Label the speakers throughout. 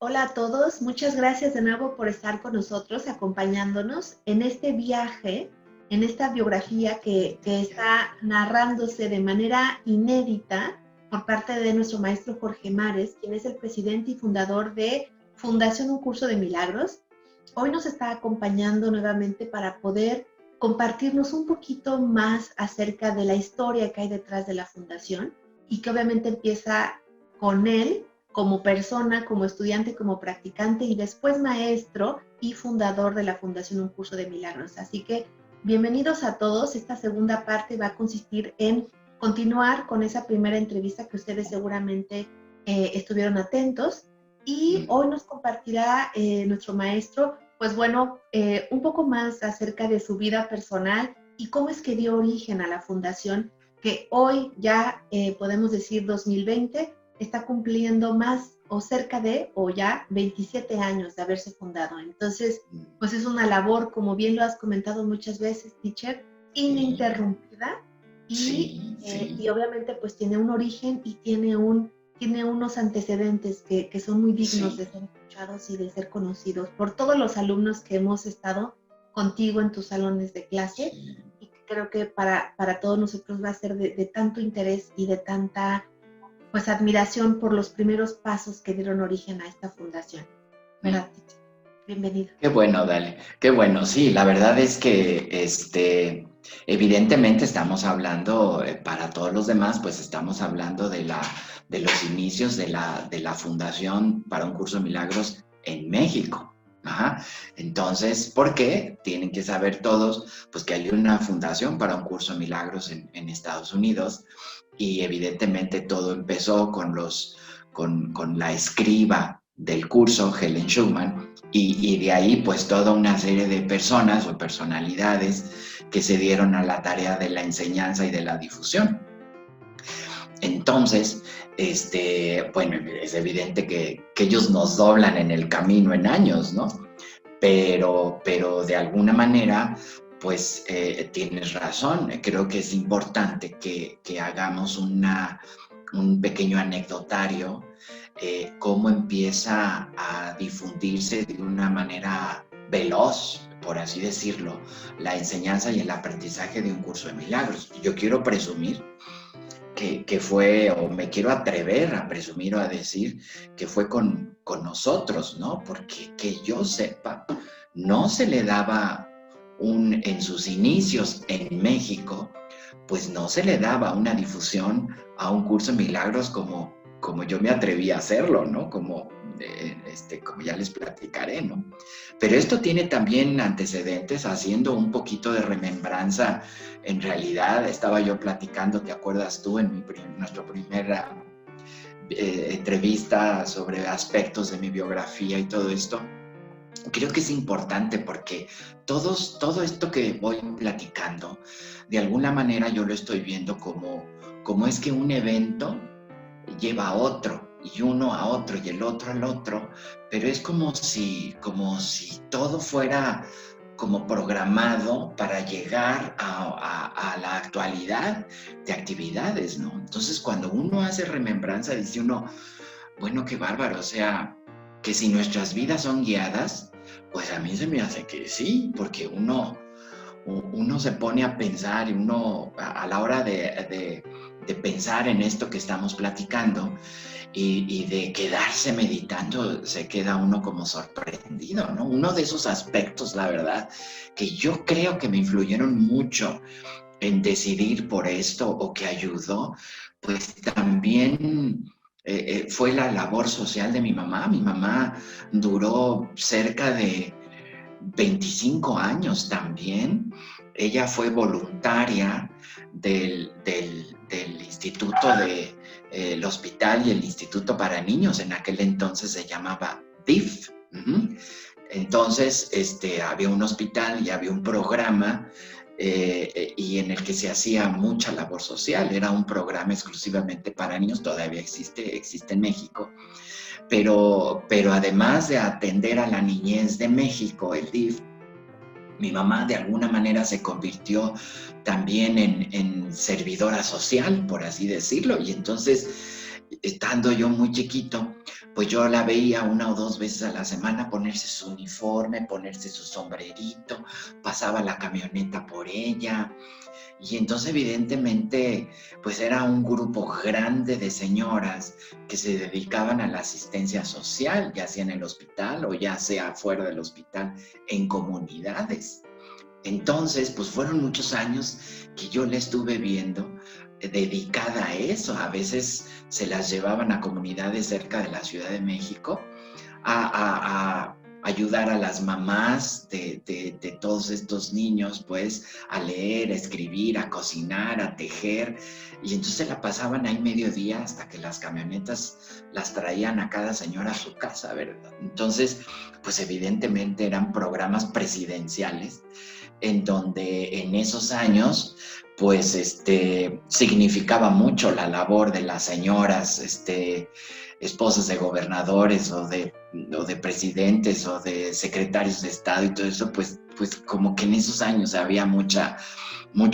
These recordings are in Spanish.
Speaker 1: Hola a todos, muchas gracias de nuevo por estar con nosotros, acompañándonos en este viaje, en esta biografía que está narrándose de manera inédita por parte de nuestro maestro Jorge Mares, quien es el presidente y fundador de Fundación Un Curso de Milagros. Hoy nos está acompañando nuevamente para poder compartirnos un poquito más acerca de la historia que hay detrás de la fundación y que obviamente empieza con él como persona, como estudiante, como practicante y después maestro y fundador de la Fundación Un Curso de Milagros. Así que bienvenidos a todos. Esta segunda parte va a consistir en continuar con esa primera entrevista que ustedes seguramente estuvieron atentos y hoy nos compartirá nuestro maestro, pues bueno, un poco más acerca de su vida personal y cómo es que dio origen a la fundación que hoy ya podemos decir 2020 está cumpliendo más o cerca de, o ya 27 años de haberse fundado. Entonces, pues es una labor, como bien lo has comentado muchas veces, teacher, ininterrumpida y obviamente pues tiene un origen y tiene unos antecedentes que son muy dignos de ser escuchados y de ser conocidos por todos los alumnos que hemos estado contigo en tus salones de clase y que creo que para todos nosotros va a ser de tanto interés y de tanta pues admiración por los primeros pasos que dieron origen a esta fundación. ¿Verdad, teacher? Bienvenido.
Speaker 2: Qué bueno, Dale. Qué bueno. Sí, la verdad es que evidentemente estamos hablando, para todos los demás, pues estamos hablando de los inicios de la Fundación para un Curso de Milagros en México. Ajá. Entonces, ¿por qué? Tienen que saber todos, pues que hay una fundación para un curso de milagros en Estados Unidos y evidentemente todo empezó con la escriba del curso, Helen Schumann, y de ahí pues toda una serie de personas o personalidades que se dieron a la tarea de la enseñanza y de la difusión. Entonces, bueno, es evidente que ellos nos doblan en el camino en años, ¿no? Pero de alguna manera, pues tienes razón. Creo que es importante que hagamos un pequeño anecdotario, cómo empieza a difundirse de una manera veloz, por así decirlo, la enseñanza y el aprendizaje de un curso de milagros. Yo quiero presumir que fue, o me quiero atrever a presumir o a decir que fue con nosotros, ¿no? Porque que yo sepa, no se le daba en sus inicios en México, pues no se le daba una difusión a un curso de milagros como yo me atreví a hacerlo, ¿no? Como ya les platicaré, ¿no? Pero esto tiene también antecedentes, haciendo un poquito de remembranza. En realidad, estaba yo platicando, ¿te acuerdas tú, en nuestra primera entrevista sobre aspectos de mi biografía y todo esto? Creo que es importante porque todo esto que voy platicando, de alguna manera yo lo estoy viendo como es que un evento lleva a otro, y uno a otro, y el otro al otro, pero es como si todo fuera como programado para llegar a la actualidad de actividades, ¿no? Entonces, cuando uno hace remembranza, dice uno, bueno, qué bárbaro, o sea, que si nuestras vidas son guiadas, pues a mí se me hace que sí, porque uno se pone a pensar y uno a la hora de pensar en esto que estamos platicando y de quedarse meditando, se queda uno como sorprendido, ¿no? Uno de esos aspectos, la verdad, que yo creo que me influyeron mucho en decidir por esto o que ayudó, pues también fue la labor social de mi mamá. Mi mamá duró cerca de 25 años también. Ella fue voluntaria del Instituto el Hospital y el Instituto para Niños, en aquel entonces se llamaba DIF. Entonces, había un hospital y había un programa y en el que se hacía mucha labor social. Era un programa exclusivamente para niños, todavía existe en México. Pero además de atender a la niñez de México, el DIF, mi mamá de alguna manera se convirtió también en servidora social, por así decirlo, y entonces, estando yo muy chiquito, pues yo la veía 1 o 2 veces a la semana ponerse su uniforme, ponerse su sombrerito, pasaba la camioneta por ella. Y entonces evidentemente pues era un grupo grande de señoras que se dedicaban a la asistencia social, ya sea en el hospital o ya sea fuera del hospital, en comunidades. Entonces, pues fueron muchos años que yo la estuve viendo dedicada a eso. A veces se las llevaban a comunidades cerca de la Ciudad de México a ayudar a las mamás de todos estos niños, pues, a leer, a escribir, a cocinar, a tejer. Y entonces se la pasaban ahí mediodía hasta que las camionetas las traían a cada señora a su casa, ¿verdad? Entonces, pues evidentemente eran programas presidenciales en donde en esos años, pues, significaba mucho la labor de las señoras, esposas de gobernadores o de presidentes o de secretarios de Estado y todo eso, pues como que en esos años había mucho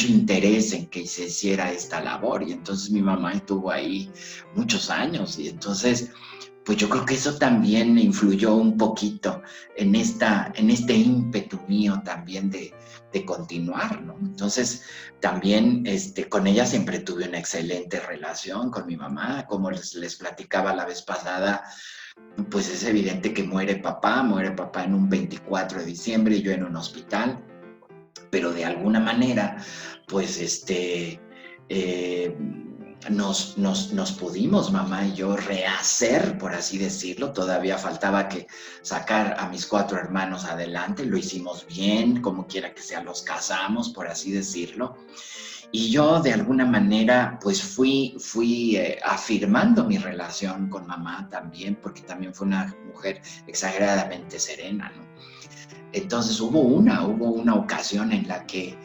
Speaker 2: interés en que se hiciera esta labor. Y entonces mi mamá estuvo ahí muchos años y entonces pues yo creo que eso también influyó un poquito en este ímpetu mío también de continuar, ¿no? Entonces, también con ella siempre tuve una excelente relación con mi mamá, como les platicaba la vez pasada, pues es evidente que muere papá en un 24 de diciembre y yo en un hospital, pero de alguna manera, pues nos pudimos, mamá y yo, rehacer, por así decirlo. Todavía faltaba que sacar a mis 4 hermanos adelante, lo hicimos bien, como quiera que sea, los casamos, por así decirlo. Y yo de alguna manera pues fui afirmando mi relación con mamá también, porque también fue una mujer exageradamente serena, ¿no? Entonces hubo una ocasión en la que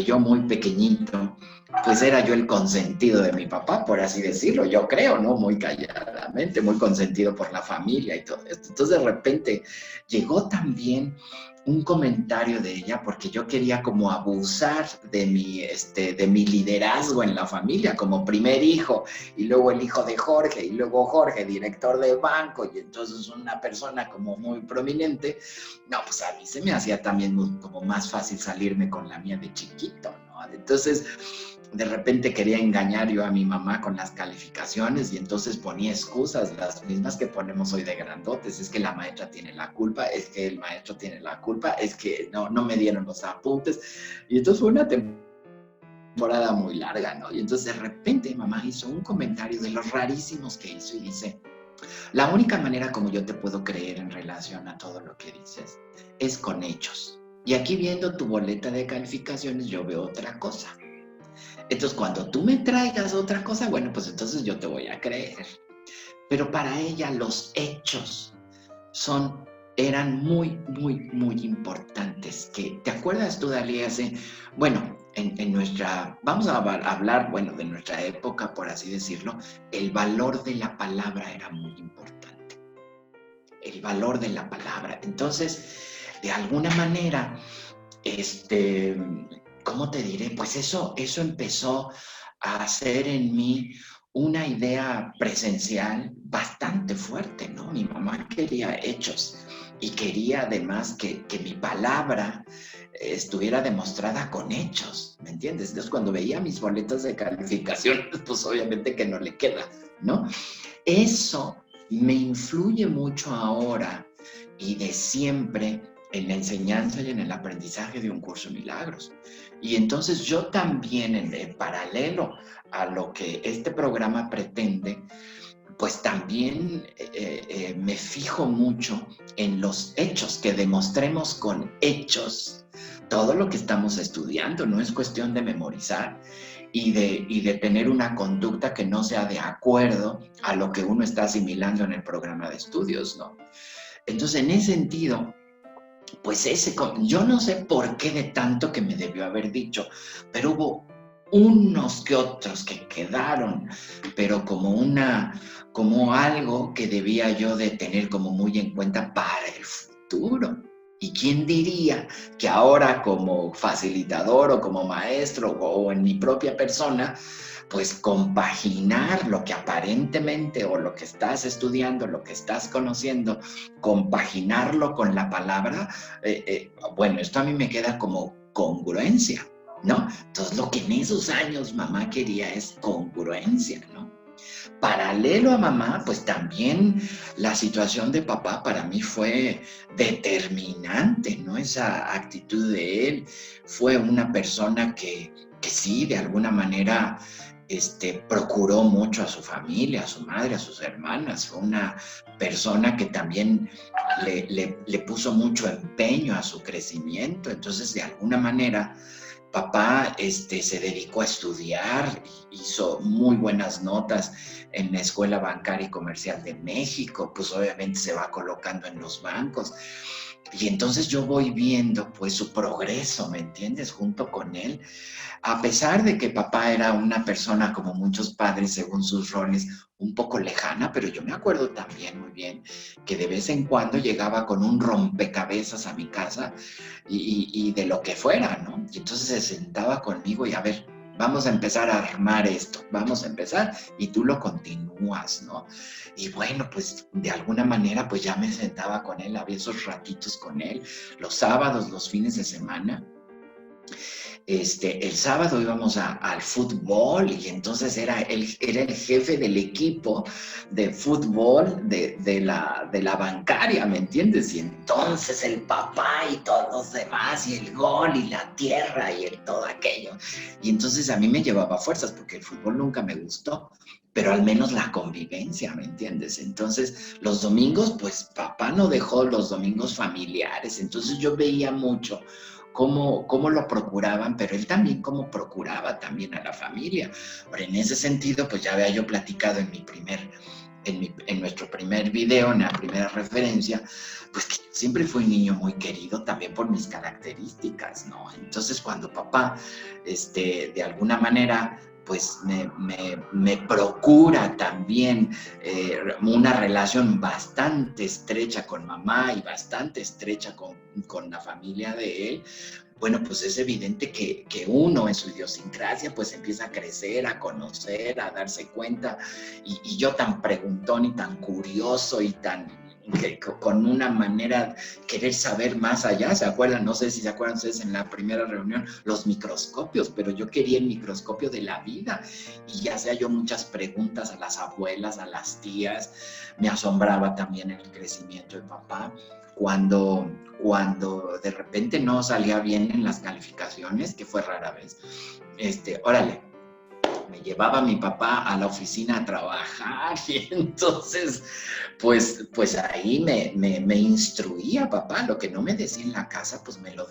Speaker 2: yo muy pequeñito, pues era yo el consentido de mi papá, por así decirlo, yo creo, ¿no? Muy calladamente, muy consentido por la familia y todo esto. Entonces de repente llegó también un comentario de ella porque yo quería como abusar de mi liderazgo en la familia como primer hijo y luego el hijo de Jorge y luego Jorge, director de banco y entonces una persona como muy prominente. No, pues a mí se me hacía también como más fácil salirme con la mía de chiquito, ¿no? Entonces de repente quería engañar yo a mi mamá con las calificaciones y entonces ponía excusas, las mismas que ponemos hoy de grandotes. Es que la maestra tiene la culpa, es que el maestro tiene la culpa, es que no me dieron los apuntes. Y entonces fue una temporada muy larga, ¿no? Y entonces de repente mamá hizo un comentario de los rarísimos que hizo y dice: la única manera como yo te puedo creer en relación a todo lo que dices es con hechos. Y aquí viendo tu boleta de calificaciones yo veo otra cosa. Entonces, cuando tú me traigas otra cosa, bueno, pues entonces yo te voy a creer. Pero para ella los hechos eran muy, muy, muy importantes. ¿Te acuerdas tú, Dalí, bueno, en nuestra, vamos a hablar, bueno, de nuestra época, por así decirlo, el valor de la palabra era muy importante. El valor de la palabra. Entonces, de alguna manera, ¿cómo te diré? Pues eso empezó a hacer en mí una idea presencial bastante fuerte, ¿no? Mi mamá quería hechos y quería además que mi palabra estuviera demostrada con hechos, ¿me entiendes? Entonces cuando veía mis boletas de calificación, pues obviamente que no le queda, ¿no? Eso me influye mucho ahora y de siempre en la enseñanza y en el aprendizaje de un curso de milagros. Y entonces yo también, en paralelo a lo que este programa pretende, pues también me fijo mucho en los hechos, que demostremos con hechos todo lo que estamos estudiando. No es cuestión de memorizar y de tener una conducta que no sea de acuerdo a lo que uno está asimilando en el programa de estudios, ¿no? Entonces, en ese sentido, pues yo no sé por qué de tanto que me debió haber dicho, pero hubo unos que otros que quedaron, pero como algo que debía yo de tener como muy en cuenta para el futuro. ¿Y quién diría que ahora como facilitador o como maestro o en mi propia persona, pues compaginar lo que aparentemente o lo que estás estudiando, lo que estás conociendo, compaginarlo con la palabra, bueno, esto a mí me queda como congruencia, ¿no? Entonces lo que en esos años mamá quería es congruencia, ¿no? Paralelo a mamá, pues también la situación de papá para mí fue determinante, ¿no? Esa actitud de él fue una persona que sí, de alguna manera, procuró mucho a su familia, a su madre, a sus hermanas. Fue una persona que también le puso mucho empeño a su crecimiento. Entonces, de alguna manera, papá se dedicó a estudiar, hizo muy buenas notas en la Escuela Bancaria y Comercial de México, pues obviamente se va colocando en los bancos. Y entonces yo voy viendo pues su progreso, ¿me entiendes? Junto con él. A pesar de que papá era una persona como muchos padres según sus roles un poco lejana, pero yo me acuerdo también muy bien que de vez en cuando llegaba con un rompecabezas a mi casa y de lo que fuera, ¿no? Y entonces se sentaba conmigo y a ver, vamos a empezar a armar esto, vamos a empezar y tú lo continúas, ¿no? Y bueno, pues de alguna manera pues ya me sentaba con él, había esos ratitos con él, los sábados, los fines de semana. El sábado íbamos al fútbol y entonces era el jefe del equipo de fútbol de la bancaria, ¿me entiendes? Y entonces el papá y todos los demás y el gol y la tierra y todo aquello. Y entonces a mí me llevaba fuerzas porque el fútbol nunca me gustó, pero al menos la convivencia, ¿me entiendes? Entonces los domingos, pues papá no dejó los domingos familiares, entonces yo veía mucho cómo lo procuraban, pero él también cómo procuraba también a la familia. Pero en ese sentido, pues ya había yo platicado en nuestro primer video, en la primera referencia, pues que siempre fui un niño muy querido también por mis características, ¿no? Entonces cuando papá, de alguna manera, pues me procura también una relación bastante estrecha con mamá y bastante estrecha con la familia de él, bueno, pues es evidente que uno en su idiosincrasia pues empieza a crecer, a conocer, a darse cuenta, y yo tan preguntón y tan curioso y tan con una manera querer saber más allá. ¿Se acuerdan? No sé si se acuerdan ustedes en la primera reunión, los microscopios, pero yo quería el microscopio de la vida y ya hacía yo muchas preguntas a las abuelas, a las tías. Me asombraba también el crecimiento de papá. Cuando de repente no salía bien en las calificaciones, que fue rara vez, órale, me llevaba mi papá a la oficina a trabajar y entonces pues ahí me instruía papá, lo que no me decía en la casa pues me lo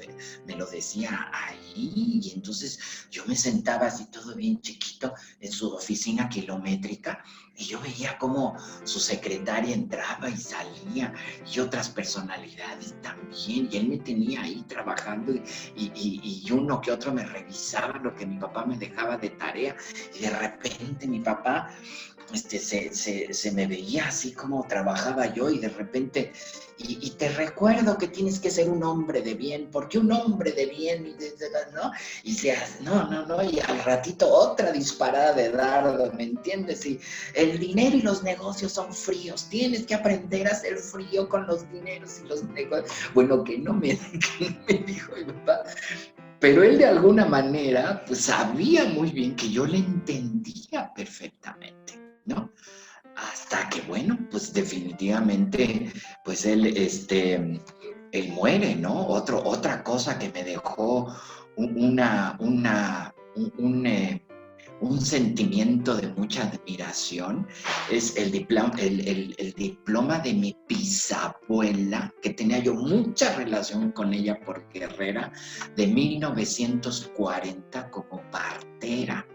Speaker 2: decía ahí, y entonces yo me sentaba así todo bien chiquito en su oficina kilométrica y yo veía cómo su secretaria entraba y salía y otras personalidades también, y él me tenía ahí trabajando y uno que otro me revisaba lo que mi papá me dejaba de tarea. Y de repente mi papá se me veía así como trabajaba yo y de repente, y te recuerdo que tienes que ser un hombre de bien, porque un hombre de bien, ¿no? Y no, y al ratito otra disparada de dardo, ¿me entiendes? Y el dinero y los negocios son fríos, tienes que aprender a ser frío con los dineros y los negocios. Bueno, que no me dijo mi papá. Pero él de alguna manera pues sabía muy bien que yo le entendía perfectamente, ¿no? Hasta que, bueno, pues definitivamente, pues él muere, ¿no? Otra cosa que me dejó un sentimiento de mucha admiración es el diploma de mi bisabuela, que tenía yo mucha relación con ella por guerrera, de 1940 como partera.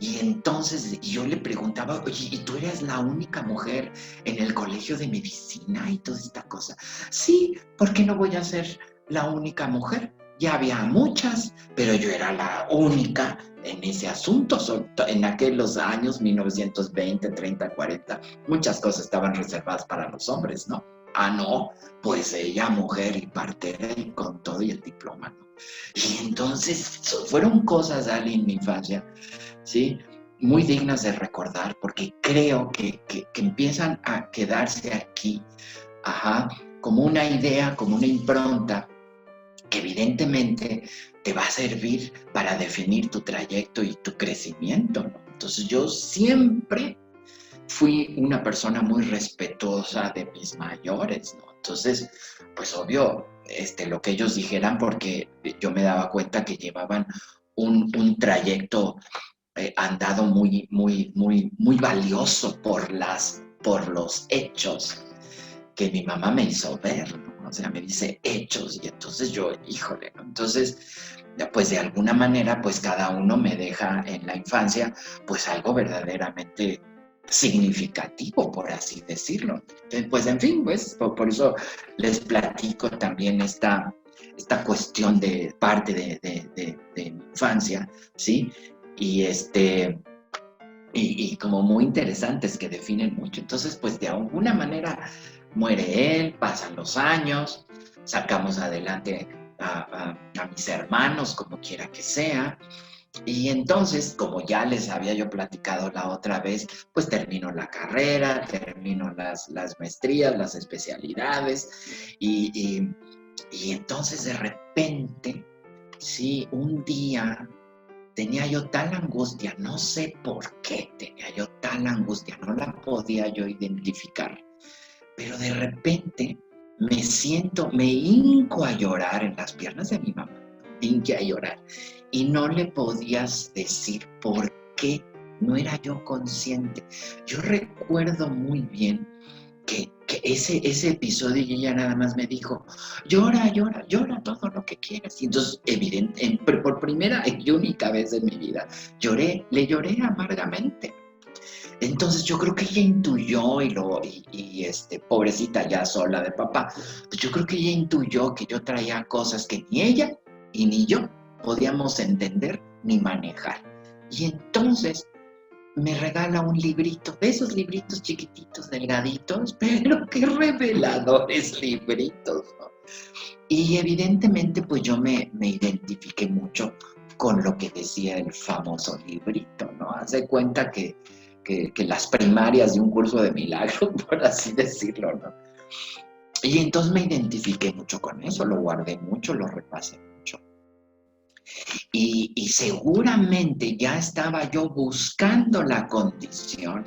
Speaker 2: Y entonces yo le preguntaba, oye, ¿y tú eres la única mujer en el colegio de medicina y toda esta cosa? Sí, ¿por qué no voy a ser la única mujer? Ya había muchas, pero yo era la única en ese asunto. En aquellos años, 1920, 30, 40, muchas cosas estaban reservadas para los hombres, ¿no? Ah, no, pues ella, mujer y partera y con todo y el diploma, ¿no? Y entonces fueron cosas, Ali, en mi infancia, ¿sí? muy dignas de recordar, porque creo que empiezan a quedarse aquí, como una idea, como una impronta, que evidentemente te va a servir para definir tu trayecto y tu crecimiento, ¿no? Entonces yo siempre fui una persona muy respetuosa de mis mayores, ¿no? Entonces, pues obvio, lo que ellos dijeran, porque yo me daba cuenta que llevaban un trayecto andado muy, muy, muy, muy valioso por los hechos que mi mamá me hizo ver, ¿no? O sea, me dice hechos, y entonces yo, híjole, ¿no? Entonces, pues de alguna manera, pues cada uno me deja en la infancia, pues algo verdaderamente significativo, por así decirlo. Pues en fin, pues por eso les platico también esta cuestión de parte de mi infancia, ¿sí? Y y como muy interesantes que definen mucho. Entonces, pues de alguna manera muere él, pasan los años, sacamos adelante a mis hermanos, como quiera que sea, y entonces, como ya les había yo platicado la otra vez, pues termino la carrera, termino las maestrías, las especialidades, y entonces de repente, sí, un día tenía yo tal angustia, no sé por qué tenía yo tal angustia, no la podía yo identificar, pero de repente me hinco a llorar en las piernas de mi mamá, hinqué a llorar, y no le podías decir por qué, no era yo consciente. Yo recuerdo muy bien que ese episodio, y ella nada más me dijo, llora, llora, llora todo lo que quieras. Y entonces, por primera y única vez en mi vida, le lloré amargamente. Entonces yo creo que ella intuyó pobrecita ya sola de papá, pues yo creo que ella intuyó que yo traía cosas que ni ella y ni yo podíamos entender ni manejar. Y entonces me regala un librito, de esos libritos chiquititos, delgaditos, pero qué reveladores libritos, ¿no? Y evidentemente pues yo me identifiqué mucho con lo que decía el famoso librito, ¿no? Haz de cuenta que las primarias de un curso de milagro, por así decirlo, ¿no? Y entonces me identifiqué mucho con eso, lo guardé mucho, lo repasé mucho. Y seguramente ya estaba yo buscando la condición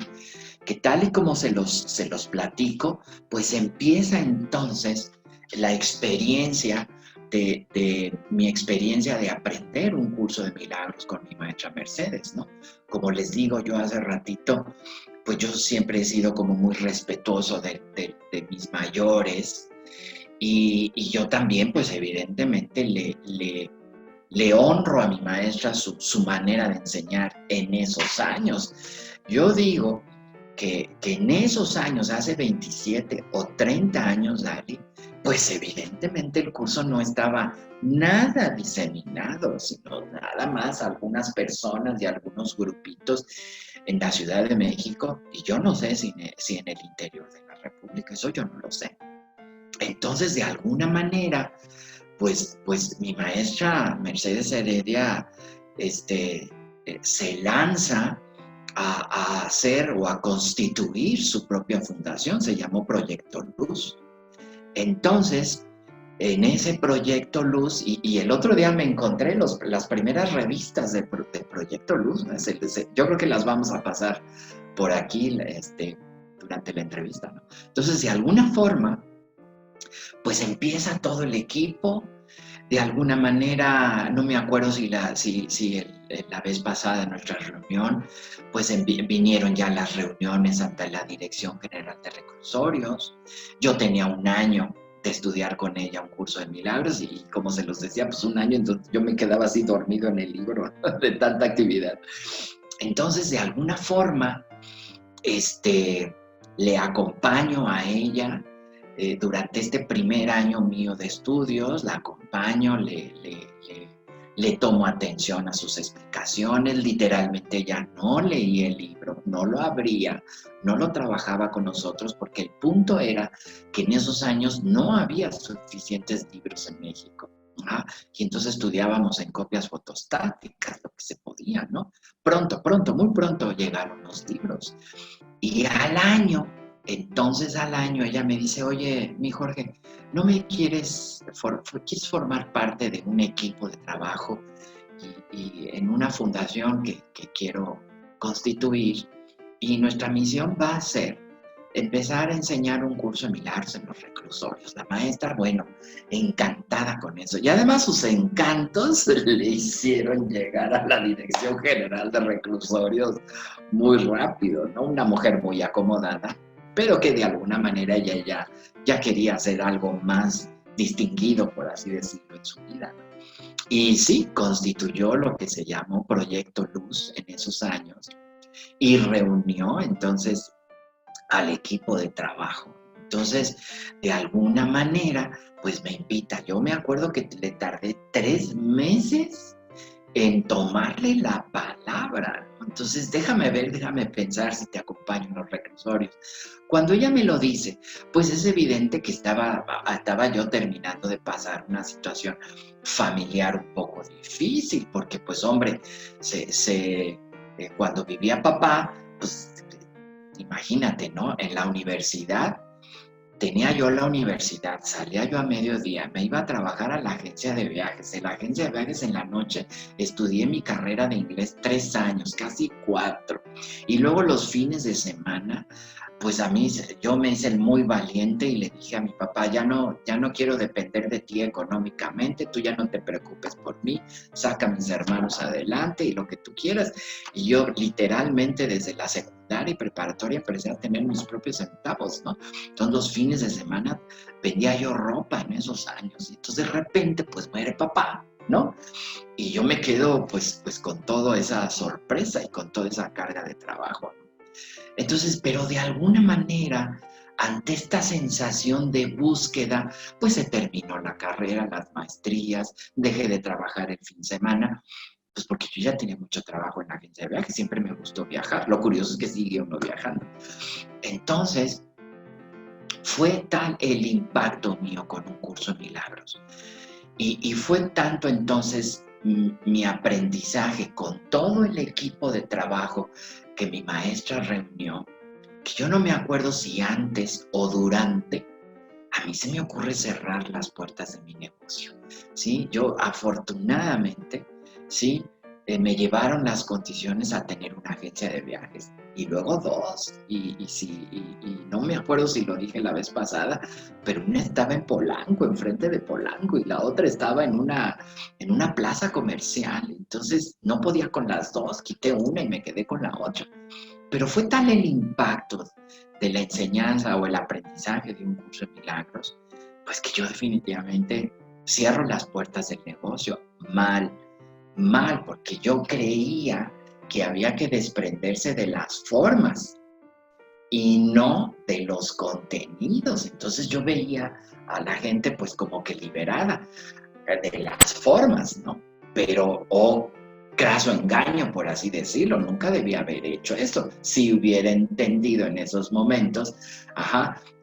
Speaker 2: que tal y como se los platico, pues empieza entonces la experiencia de mi experiencia de aprender un curso de milagros con mi maestra Mercedes, ¿no? Como les digo yo hace ratito, pues yo siempre he sido como muy respetuoso de mis mayores y yo también, pues evidentemente le honro a mi maestra su manera de enseñar en esos años. Yo digo que en esos años, hace 27 o 30 años, Dari, pues evidentemente el curso no estaba nada diseminado, sino nada más algunas personas y algunos grupitos en la Ciudad de México, y yo no sé si en el interior de la República, eso yo no lo sé. Entonces, de alguna manera, pues mi maestra Mercedes Heredia se lanza a hacer o a constituir su propia fundación, se llamó Proyecto Luz. Entonces, en ese Proyecto Luz, y el otro día me encontré las primeras revistas de Proyecto Luz, ¿no? Yo creo que las vamos a pasar por aquí durante la entrevista, ¿no? Entonces, de alguna forma, pues empieza todo el equipo. De alguna manera, no me acuerdo si la vez pasada en nuestra reunión, pues vinieron ya las reuniones ante la Dirección General de Reclusorios. Yo tenía un año de estudiar con ella un curso de milagros y como se los decía, pues un año, entonces yo me quedaba así dormido en el libro de tanta actividad. Entonces, de alguna forma, le acompaño a ella durante este primer año mío de estudios, la acompaño, le tomo atención a sus explicaciones, literalmente ella no leía el libro, no lo abría, no lo trabajaba con nosotros, porque el punto era que en esos años no había suficientes libros en México. Ah, y entonces estudiábamos en copias fotostáticas, lo que se podía, ¿no? Pronto, pronto, muy pronto llegaron los libros. Y al año, entonces al año ella me dice, oye, mi Jorge, ¿no me quieres formar parte de un equipo de trabajo y en una fundación que quiero constituir? Y nuestra misión va a ser empezar a enseñar un curso de milagros en los reclusorios. La maestra, bueno, encantada con eso. Y además sus encantos le hicieron llegar a la Dirección General de Reclusorios muy rápido, ¿no? Una mujer muy acomodada, pero que de alguna manera ella ya quería hacer algo más distinguido, por así decirlo, en su vida. Y sí, constituyó lo que se llamó Proyecto Luz en esos años y reunió entonces al equipo de trabajo. Entonces, de alguna manera, pues me invita. Yo me acuerdo que le tardé 3 meses en tomarle la palabra. Entonces, déjame pensar si te acompaño en los reclusorios. Cuando ella me lo dice, pues es evidente que estaba yo terminando de pasar una situación familiar un poco difícil, porque pues hombre, cuando vivía papá, pues imagínate, ¿no? En la universidad, tenía yo la universidad, salía yo a mediodía, me iba a trabajar a la agencia de viajes. En la agencia de viajes en la noche estudié mi carrera de inglés 3 años, casi 4. Y luego los fines de semana, pues a mí yo me hice el muy valiente y le dije a mi papá, ya no quiero depender de ti económicamente, tú ya no te preocupes por mí, saca a mis hermanos adelante y lo que tú quieras. Y yo literalmente desde la secundaria y preparatoria empecé a tener mis propios centavos, ¿no? Entonces los fines de semana vendía yo ropa en esos años. Y entonces de repente pues muere papá, ¿no? Y yo me quedo pues con toda esa sorpresa y con toda esa carga de trabajo. Entonces, pero de alguna manera, ante esta sensación de búsqueda, pues se terminó la carrera, las maestrías, dejé de trabajar el fin de semana, pues porque yo ya tenía mucho trabajo en la agencia de viajes, siempre me gustó viajar. Lo curioso es que sigue uno viajando. Entonces, fue tal el impacto mío con un curso de milagros. Y fue tanto entonces mi aprendizaje con todo el equipo de trabajo que mi maestra reunió, que yo no me acuerdo si antes o durante, a mí se me ocurre cerrar las puertas de mi negocio. ¿Sí? Yo afortunadamente, ¿sí? Me llevaron las condiciones a tener una agencia de viajes y luego dos. Y no me acuerdo si lo dije la vez pasada, pero una estaba en Polanco, enfrente de Polanco, y la otra estaba en una plaza comercial. Entonces no podía con las dos, quité una y me quedé con la otra. Pero fue tal el impacto de la enseñanza o el aprendizaje de un curso de milagros, pues que yo definitivamente cierro las puertas del negocio. Mal, porque yo creía que había que desprenderse de las formas y no de los contenidos. Entonces yo veía a la gente pues como que liberada de las formas, ¿no? Pero, craso engaño, por así decirlo, nunca debía haber hecho eso. Si hubiera entendido en esos momentos,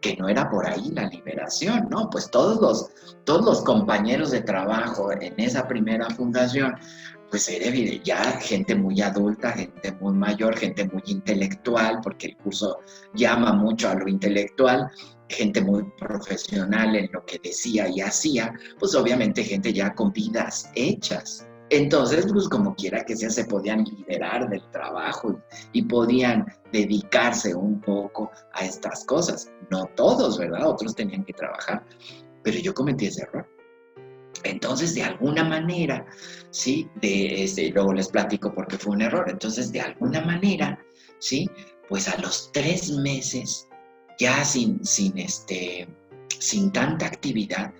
Speaker 2: que no era por ahí la liberación, ¿no? Pues todos los compañeros de trabajo en esa primera fundación, pues era evidente, ya gente muy adulta, gente muy mayor, gente muy intelectual, porque el curso llama mucho a lo intelectual, gente muy profesional en lo que decía y hacía, pues obviamente gente ya con vidas hechas. Entonces, pues como quiera que sea, se podían liberar del trabajo y podían dedicarse un poco a estas cosas. No todos, ¿verdad? Otros tenían que trabajar, pero yo cometí ese error. Entonces, de alguna manera, ¿sí? Luego les platico por qué fue un error. Entonces, de alguna manera, ¿sí? Pues a los 3 meses, ya sin tanta actividad,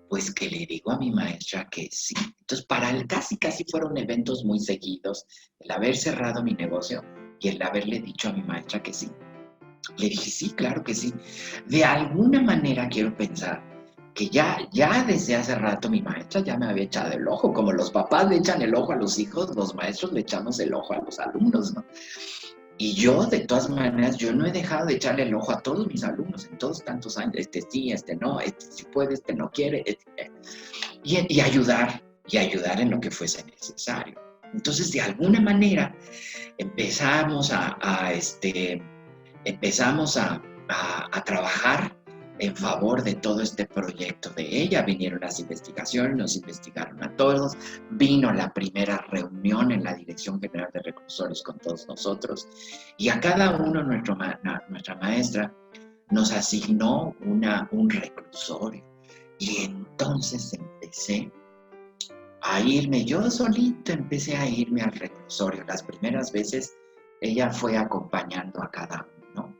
Speaker 2: pues que le digo a mi maestra que sí. Entonces, para él casi fueron eventos muy seguidos, el haber cerrado mi negocio y el haberle dicho a mi maestra que sí. Le dije, sí, claro que sí. De alguna manera quiero pensar que ya desde hace rato mi maestra ya me había echado el ojo, como los papás le echan el ojo a los hijos, los maestros le echamos el ojo a los alumnos, ¿no? Y yo, de todas maneras, yo no he dejado de echarle el ojo a todos mis alumnos en todos tantos años, sí, no, sí puede, no quiere. y ayudar en lo que fuese necesario. Entonces, de alguna manera, empezamos a trabajar en favor de todo este proyecto de ella. Vinieron las investigaciones, nos investigaron a todos, vino la primera reunión en la Dirección General de Reclusorios con todos nosotros, y a cada uno nuestra maestra nos asignó un reclusorio. Y entonces empecé a irme, yo solito empecé a irme al reclusorio. Las primeras veces ella fue acompañando a cada uno.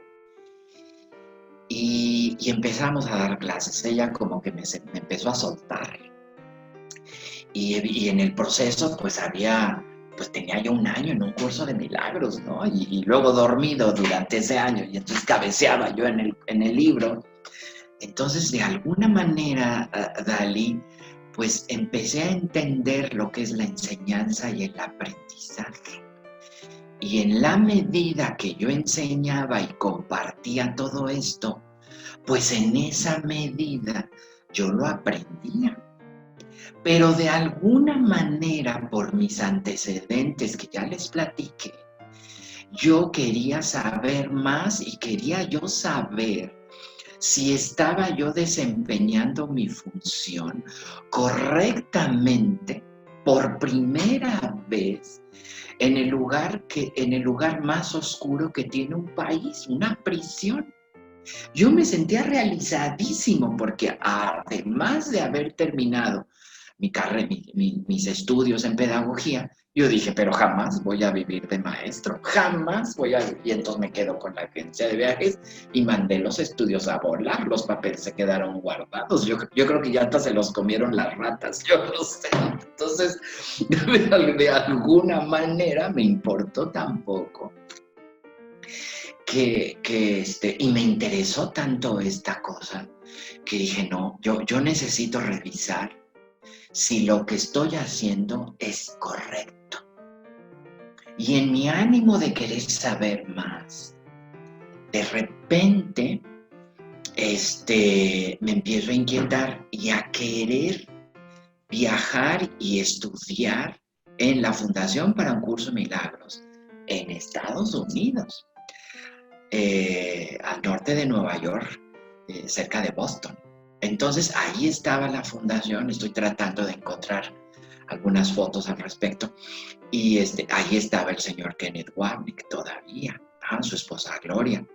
Speaker 2: Y empezamos a dar clases. Ella como que me empezó a soltar. Y en el proceso pues tenía yo un año en un curso de milagros, ¿no? Y luego dormido durante ese año. Y entonces cabeceaba yo en el libro. Entonces, de alguna manera, Dalí, pues empecé a entender lo que es la enseñanza y el aprendizaje. Y en la medida que yo enseñaba y compartía todo esto, pues en esa medida yo lo aprendía. Pero de alguna manera, por mis antecedentes que ya les platiqué, yo quería saber más y quería yo saber si estaba yo desempeñando mi función correctamente por primera vez en el lugar más oscuro que tiene un país, una prisión. Yo me sentía realizadísimo porque además de haber terminado mis estudios en pedagogía, yo dije, pero jamás voy a vivir de maestro, jamás voy a vivir. Y entonces me quedo con la agencia de viajes y mandé los estudios a volar, los papeles se quedaron guardados. Yo creo que ya hasta se los comieron las ratas, yo no sé. Entonces, de alguna manera me importó tampoco y me interesó tanto esta cosa que dije, no, yo necesito revisar si lo que estoy haciendo es correcto. Y en mi ánimo de querer saber más, de repente me empiezo a inquietar y a querer viajar y estudiar en la Fundación para un Curso de Milagros en Estados Unidos, al norte de Nueva York, cerca de Boston. Entonces ahí estaba la fundación, estoy tratando de encontrar algunas fotos al respecto, y ahí estaba el señor Kenneth Wapnick todavía, su esposa Gloria.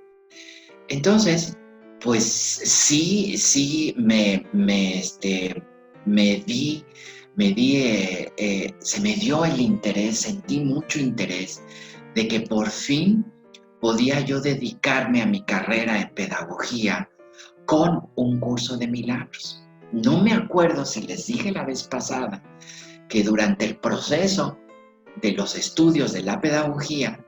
Speaker 2: Entonces, pues sí se me dio el interés, sentí mucho interés de que por fin podía yo dedicarme a mi carrera en pedagogía con un curso de milagros. No me acuerdo si les dije la vez pasada que durante el proceso de los estudios de la pedagogía,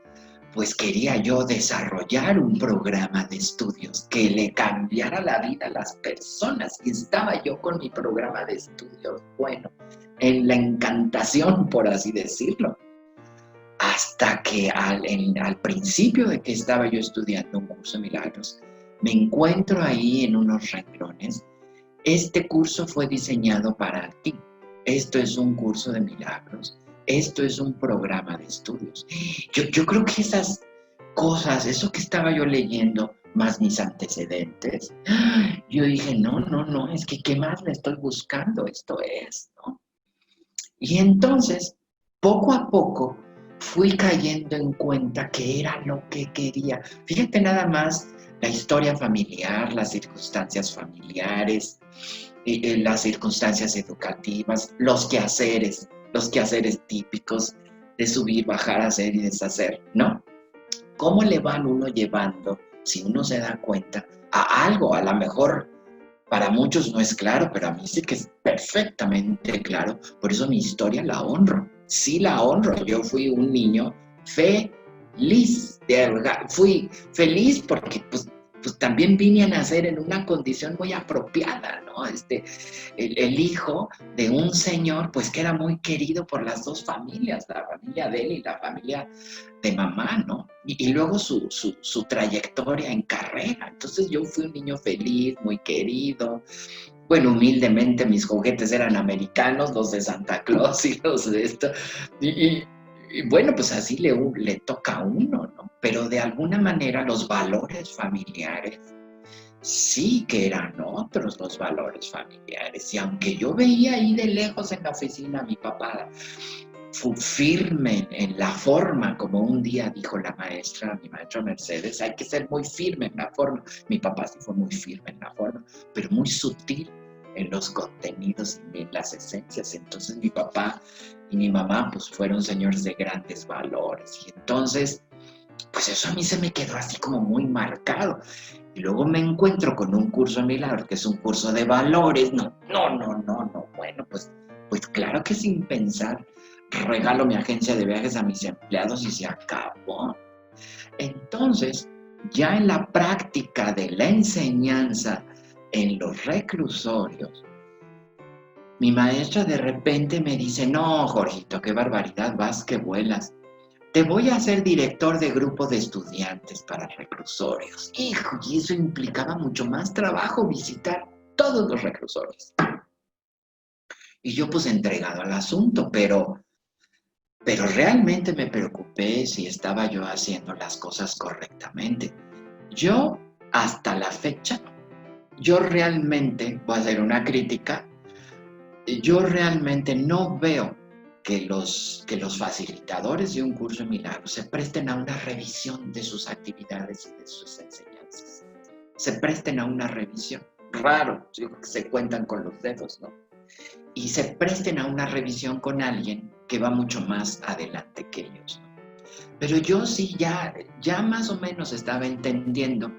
Speaker 2: pues quería yo desarrollar un programa de estudios que le cambiara la vida a las personas. Y estaba yo con mi programa de estudios, bueno, en la encantación, por así decirlo. Hasta que al principio de que estaba yo estudiando un curso de milagros, me encuentro ahí en unos renglones. Este curso fue diseñado para ti. Esto es un curso de milagros. Esto es un programa de estudios. Yo creo que esas cosas, eso que estaba yo leyendo, más mis antecedentes, yo dije, no, es que ¿qué más le estoy buscando? Esto es, ¿no? Y entonces, poco a poco, fui cayendo en cuenta que era lo que quería. Fíjate nada más la historia familiar, las circunstancias familiares, las circunstancias educativas, los quehaceres típicos de subir, bajar, hacer y deshacer, ¿no? ¿Cómo le van uno llevando, si uno se da cuenta, a algo? A lo mejor para muchos no es claro, pero a mí sí que es perfectamente claro. Por eso mi historia la honro. Sí la honro. Yo fui un niño feliz. Fui feliz porque pues también vine a nacer en una condición muy apropiada, ¿no? El hijo de un señor, pues que era muy querido por las dos familias, la familia de él y la familia de mamá, ¿no? Y luego su trayectoria en carrera. Entonces yo fui un niño feliz, muy querido, Bueno, humildemente mis juguetes eran americanos, los de Santa Claus y los de esto. Y bueno, pues así le toca a uno, ¿no? Pero de alguna manera los valores familiares sí que eran otros los valores familiares. Y aunque yo veía ahí de lejos en la oficina a mi papá firme en la forma, como un día dijo mi maestra Mercedes, hay que ser muy firme en la forma. Mi papá sí fue muy firme en la forma, pero muy sutil en los contenidos y en las esencias. Entonces mi papá y mi mamá pues fueron señores de grandes valores. Y entonces, pues eso a mí se me quedó así como muy marcado. Y luego me encuentro con un curso de milagros, que es un curso de valores. No, bueno, pues claro que sin pensar, regalo mi agencia de viajes a mis empleados y se acabó. Entonces, ya en la práctica de la enseñanza en los reclusorios, mi maestra de repente me dice, no, Jorgito, qué barbaridad, vas que vuelas. Te voy a hacer director de grupo de estudiantes para reclusorios. Hijo, y eso implicaba mucho más trabajo, visitar todos los reclusorios. Y yo pues entregado al asunto, pero realmente me preocupé si estaba yo haciendo las cosas correctamente. Yo, hasta la fecha, yo realmente, voy a hacer una crítica, yo realmente no veo que los facilitadores de un curso de milagros se presten a una revisión de sus actividades y de sus enseñanzas. Se presten a una revisión. Raro, yo creo que se cuentan con los dedos, ¿no? Y se presten a una revisión con alguien que va mucho más adelante que ellos, ¿no? Pero yo sí ya más o menos estaba entendiendo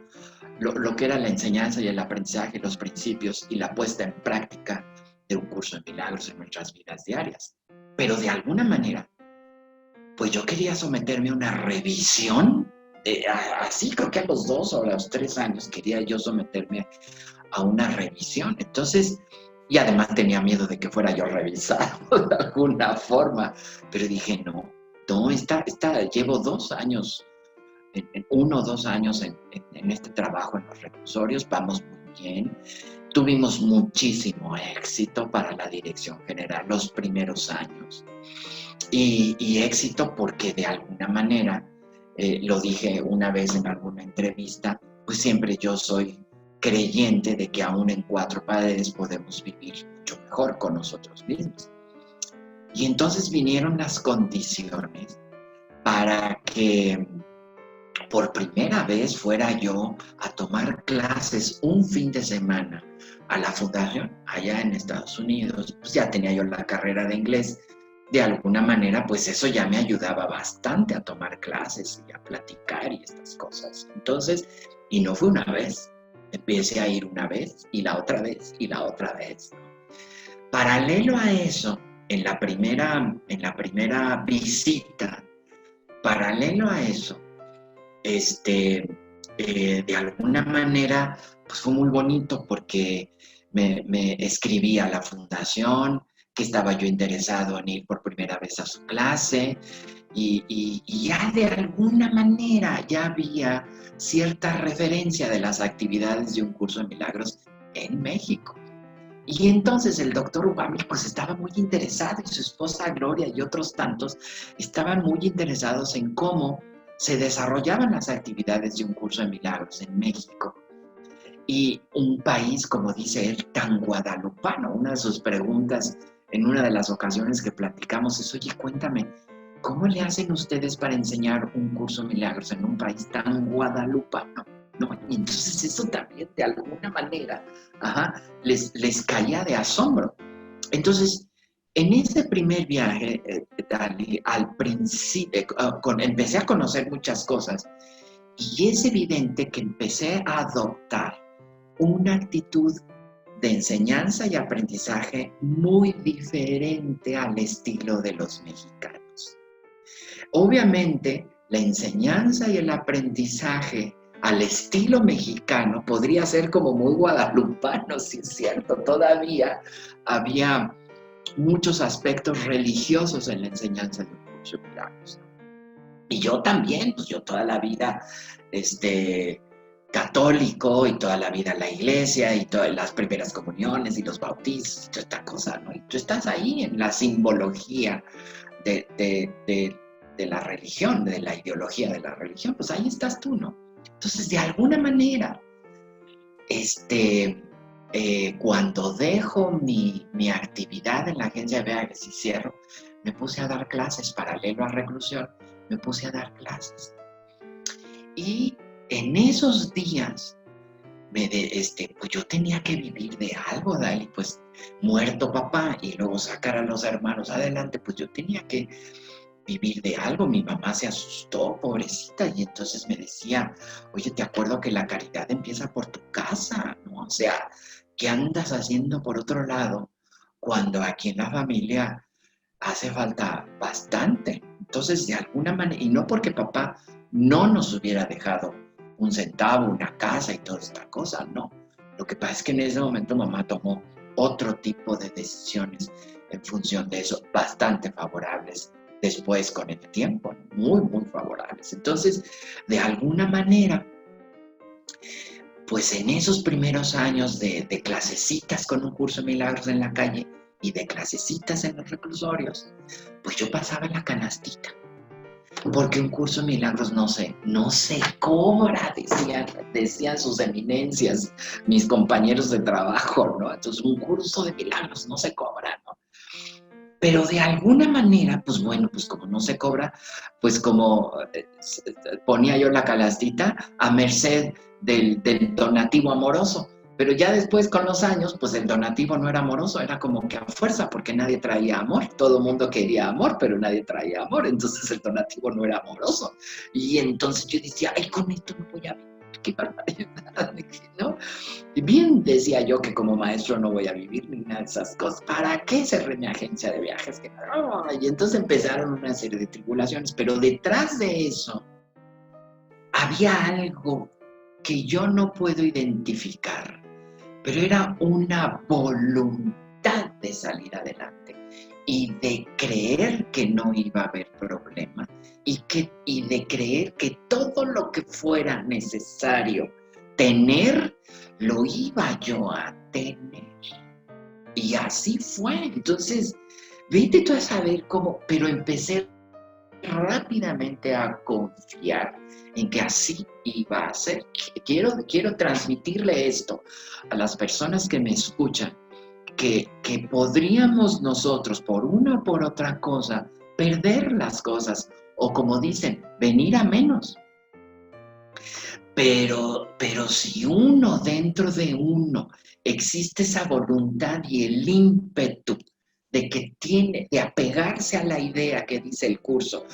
Speaker 2: lo que era la enseñanza y el aprendizaje, los principios y la puesta en práctica de un curso de milagros en nuestras vidas diarias. Pero de alguna manera, pues yo quería someterme a una revisión, así creo que a los 2 o a los 3 años quería yo someterme a una revisión. Entonces, y además tenía miedo de que fuera yo revisado de alguna forma, pero dije, no, llevo 2 años, 1 o 2 años en este trabajo en los reclusorios, vamos muy bien. Tuvimos muchísimo éxito para la dirección general los primeros años. Y éxito porque de alguna manera, lo dije una vez en alguna entrevista, pues siempre yo soy creyente de que aún en 4 paredes podemos vivir mucho mejor con nosotros mismos. Y entonces vinieron las condiciones para que por primera vez fuera yo a tomar clases un fin de semana a la fundación allá en Estados Unidos. Pues ya tenía yo la carrera de inglés. De alguna manera, pues eso ya me ayudaba bastante a tomar clases y a platicar y estas cosas. Entonces, y no fue una vez, empecé a ir una vez y la otra vez y la otra vez. Paralelo a eso, en la primera visita, paralelo a eso, de alguna manera, pues fue muy bonito porque me escribí a la fundación, que estaba yo interesado en ir por primera vez a su clase, y ya de alguna manera ya había cierta referencia de las actividades de un curso de milagros en México. Y entonces el doctor Ubami pues estaba muy interesado, y su esposa Gloria y otros tantos estaban muy interesados en cómo se desarrollaban las actividades de un curso de milagros en México. Y un país, como dice él, tan guadalupano. Una de sus preguntas en una de las ocasiones que platicamos es, oye, cuéntame, ¿cómo le hacen ustedes para enseñar un curso de milagros en un país tan guadalupano? ¿No? Y entonces eso también de alguna manera les caía de asombro. Entonces, en ese primer viaje, al principio, empecé a conocer muchas cosas, y es evidente que empecé a adoptar una actitud de enseñanza y aprendizaje muy diferente al estilo de los mexicanos. Obviamente, la enseñanza y el aprendizaje al estilo mexicano podría ser como muy guadalupano, sí es cierto, todavía había muchos aspectos religiosos en la enseñanza de un curso de milagros. Y yo también, pues yo toda la vida católico y toda la vida en la iglesia y todas las primeras comuniones y los bautizos y toda esta cosa, ¿no? Y tú estás ahí en la simbología de la religión, de la ideología de la religión, pues ahí estás tú, ¿no? Entonces, de alguna manera, cuando dejo mi actividad en la agencia de viajes y cierro, me puse a dar clases paralelo a reclusión, me puse a dar clases. Y en esos días, pues yo tenía que vivir de algo, Dali, pues muerto papá y luego sacar a los hermanos adelante, pues yo tenía que vivir de algo. Mi mamá se asustó, pobrecita, y entonces me decía, oye, te acuerdo que la caridad empieza por tu casa, ¿no? O sea, ¿qué andas haciendo por otro lado cuando aquí en la familia hace falta bastante? Entonces, de alguna manera, y no porque papá no nos hubiera dejado un centavo, una casa y toda esta cosa, no. Lo que pasa es que en ese momento mamá tomó otro tipo de decisiones en función de eso, bastante favorables después con el tiempo, muy, muy favorables. Entonces, de alguna manera, pues en esos primeros años de clasecitas con un curso de milagros en la calle y de clasecitas en los reclusorios, pues yo pasaba la canastita. Porque un curso de milagros no se cobra, decían sus eminencias, mis compañeros de trabajo, ¿no? Entonces un curso de milagros no se cobra, ¿no? Pero de alguna manera, pues bueno, pues como no se cobra, pues como ponía yo la canastita a merced del donativo amoroso. Pero ya después, con los años, pues el donativo no era amoroso, era como que a fuerza, porque nadie traía amor. Todo el mundo quería amor, pero nadie traía amor. Entonces el donativo no era amoroso. Y entonces yo decía, ay, con esto no voy a vivir, qué barbaridad, ¿no? Y bien decía yo que como maestro no voy a vivir ni nada de esas cosas. ¿Para qué cerré mi agencia de viajes? Y entonces empezaron una serie de tribulaciones. Pero detrás de eso había algo que yo no puedo identificar, pero era una voluntad de salir adelante y de creer que no iba a haber problema y de creer que todo lo que fuera necesario tener, lo iba yo a tener. Y así fue. Entonces, vete tú a saber cómo, pero empecé rápidamente a confiar en que así iba a ser. Quiero transmitirle esto a las personas que me escuchan, que podríamos nosotros, por una o por otra cosa, perder las cosas, o como dicen, venir a menos. Pero si uno, dentro de uno, existe esa voluntad y el ímpetu de que tiene, de apegarse a la idea que dice el curso,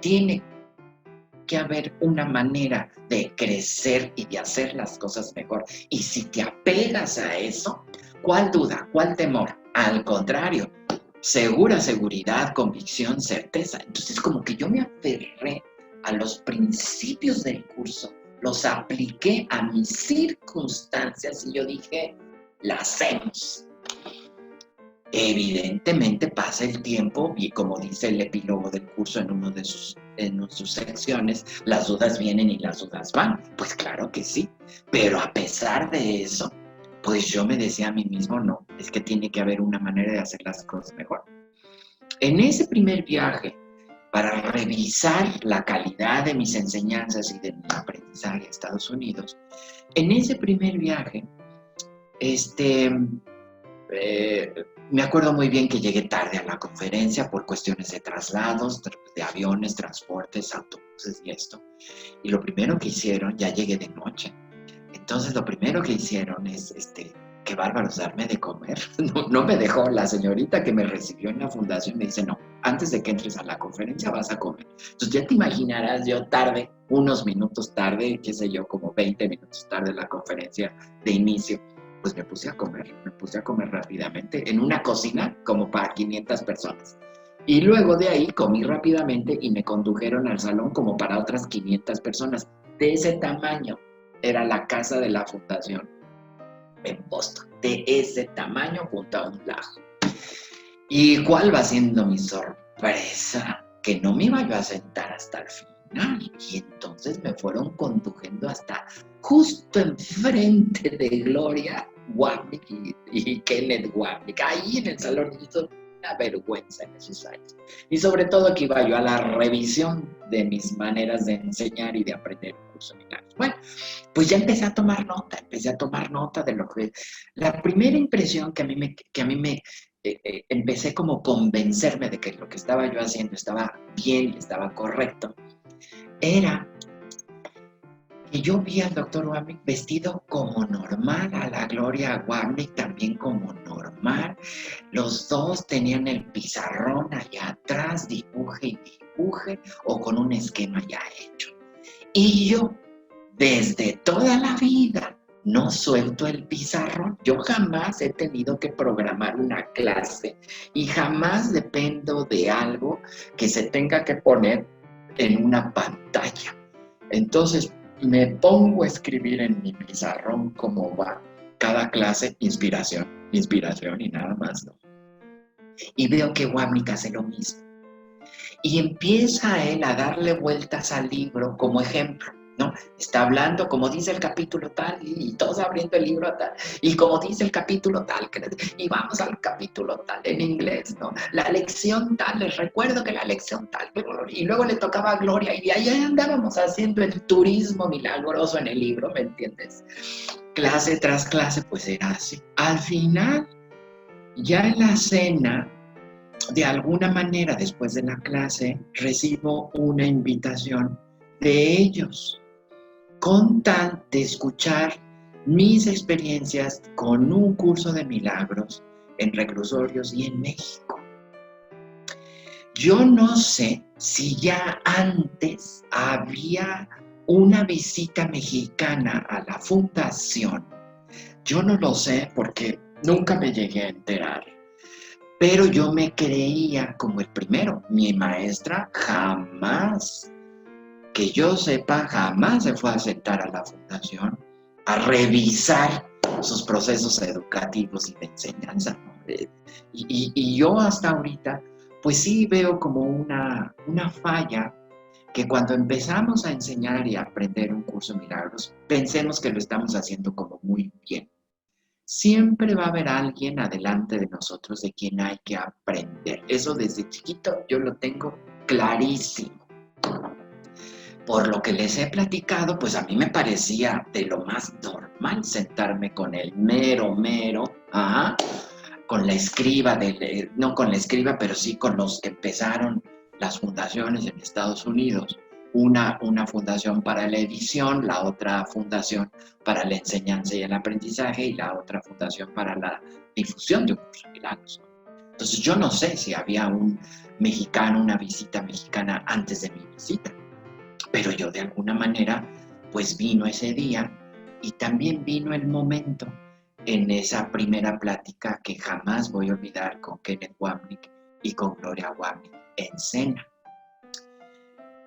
Speaker 2: tiene que haber una manera de crecer y de hacer las cosas mejor. Y si te apegas a eso, ¿cuál duda? ¿Cuál temor? Al contrario, segura seguridad, convicción, certeza. Entonces, como que yo me aferré a los principios del curso, los apliqué a mis circunstancias y yo dije, la hacemos. Evidentemente pasa el tiempo y como dice el epílogo del curso en una de sus secciones, las dudas vienen y las dudas van. Pues claro que sí, pero a pesar de eso, pues yo me decía a mí mismo, no, es que tiene que haber una manera de hacer las cosas mejor. En ese primer viaje, para revisar la calidad de mis enseñanzas y de mi aprendizaje a Estados Unidos, en ese primer viaje, me acuerdo muy bien que llegué tarde a la conferencia por cuestiones de traslados, de aviones, transportes, autobuses y esto. Y lo primero que hicieron, ya llegué de noche. Entonces lo primero que hicieron es, qué bárbaros, darme de comer. No me dejó la señorita que me recibió en la fundación, me dice, no, antes de que entres a la conferencia vas a comer. Entonces ya te imaginarás, yo tarde, unos minutos tarde, qué sé yo, como 20 minutos tarde la conferencia de inicio, pues me puse a comer rápidamente en una cocina como para 500 personas. Y luego de ahí comí rápidamente y me condujeron al salón como para otras 500 personas. De ese tamaño era la casa de la fundación en Boston, de ese tamaño junto a un lago. ¿Y cuál va siendo mi sorpresa? Que no me iba yo a sentar hasta el final. personal. Y entonces me fueron conduciendo hasta justo enfrente de Gloria Wapnick y Kenneth Wapnick, ahí en el salón. Y hizo una vergüenza en esos años. Y sobre todo que iba yo a la revisión de mis maneras de enseñar y de aprender un curso de milagros. Bueno, pues ya empecé a tomar nota de lo que... La primera impresión que a mí me empecé como a convencerme de que lo que estaba yo haciendo estaba bien y estaba correcto, era que yo vi al doctor Wapnick vestido como normal, a la Gloria Wapnick también como normal. Los dos tenían el pizarrón allá atrás, dibuje y dibuje, o con un esquema ya hecho. Y yo, desde toda la vida, no suelto el pizarrón. Yo jamás he tenido que programar una clase y jamás dependo de algo que se tenga que poner en una pantalla. Entonces, me pongo a escribir en mi pizarrón cómo va cada clase, inspiración y nada más, ¿no? Y veo que Wapnick hace lo mismo. Y empieza él a darle vueltas al libro como ejemplo, ¿no? Está hablando como dice el capítulo tal y todos abriendo el libro tal, y como dice el capítulo tal, y vamos al capítulo tal en inglés, ¿no? La lección tal, les recuerdo que la lección tal, y luego le tocaba a Gloria, y ahí andábamos haciendo el turismo milagroso en el libro, ¿me entiendes? Clase tras clase, pues era así. Al final, ya en la cena, de alguna manera, después de la clase, recibo una invitación de ellos, con tal de escuchar mis experiencias con un curso de milagros en reclusorios y en México. Yo no sé si ya antes había una visita mexicana a la fundación. Yo no lo sé porque nunca me llegué a enterar. Pero yo me creía como el primero. Mi maestra jamás, que yo sepa, jamás se fue a sentar a la fundación a revisar sus procesos educativos y de enseñanza, ¿no? Y yo hasta ahorita, pues sí veo como una falla que cuando empezamos a enseñar y a aprender un curso de milagros, pensemos que lo estamos haciendo como muy bien. Siempre va a haber alguien adelante de nosotros de quien hay que aprender. Eso desde chiquito yo lo tengo clarísimo. Por lo que les he platicado, pues a mí me parecía de lo más normal sentarme con el mero, con la escriba, no con la escriba, pero sí con los que empezaron las fundaciones en Estados Unidos. Una fundación para la edición, la otra fundación para la enseñanza y el aprendizaje y la otra fundación para la difusión de un curso de milagros. Entonces yo no sé si había un mexicano, una visita mexicana antes de mi visita, pero yo de alguna manera pues vino ese día y también vino el momento en esa primera plática que jamás voy a olvidar con Kenneth Wapnick y con Gloria Wapnick en cena.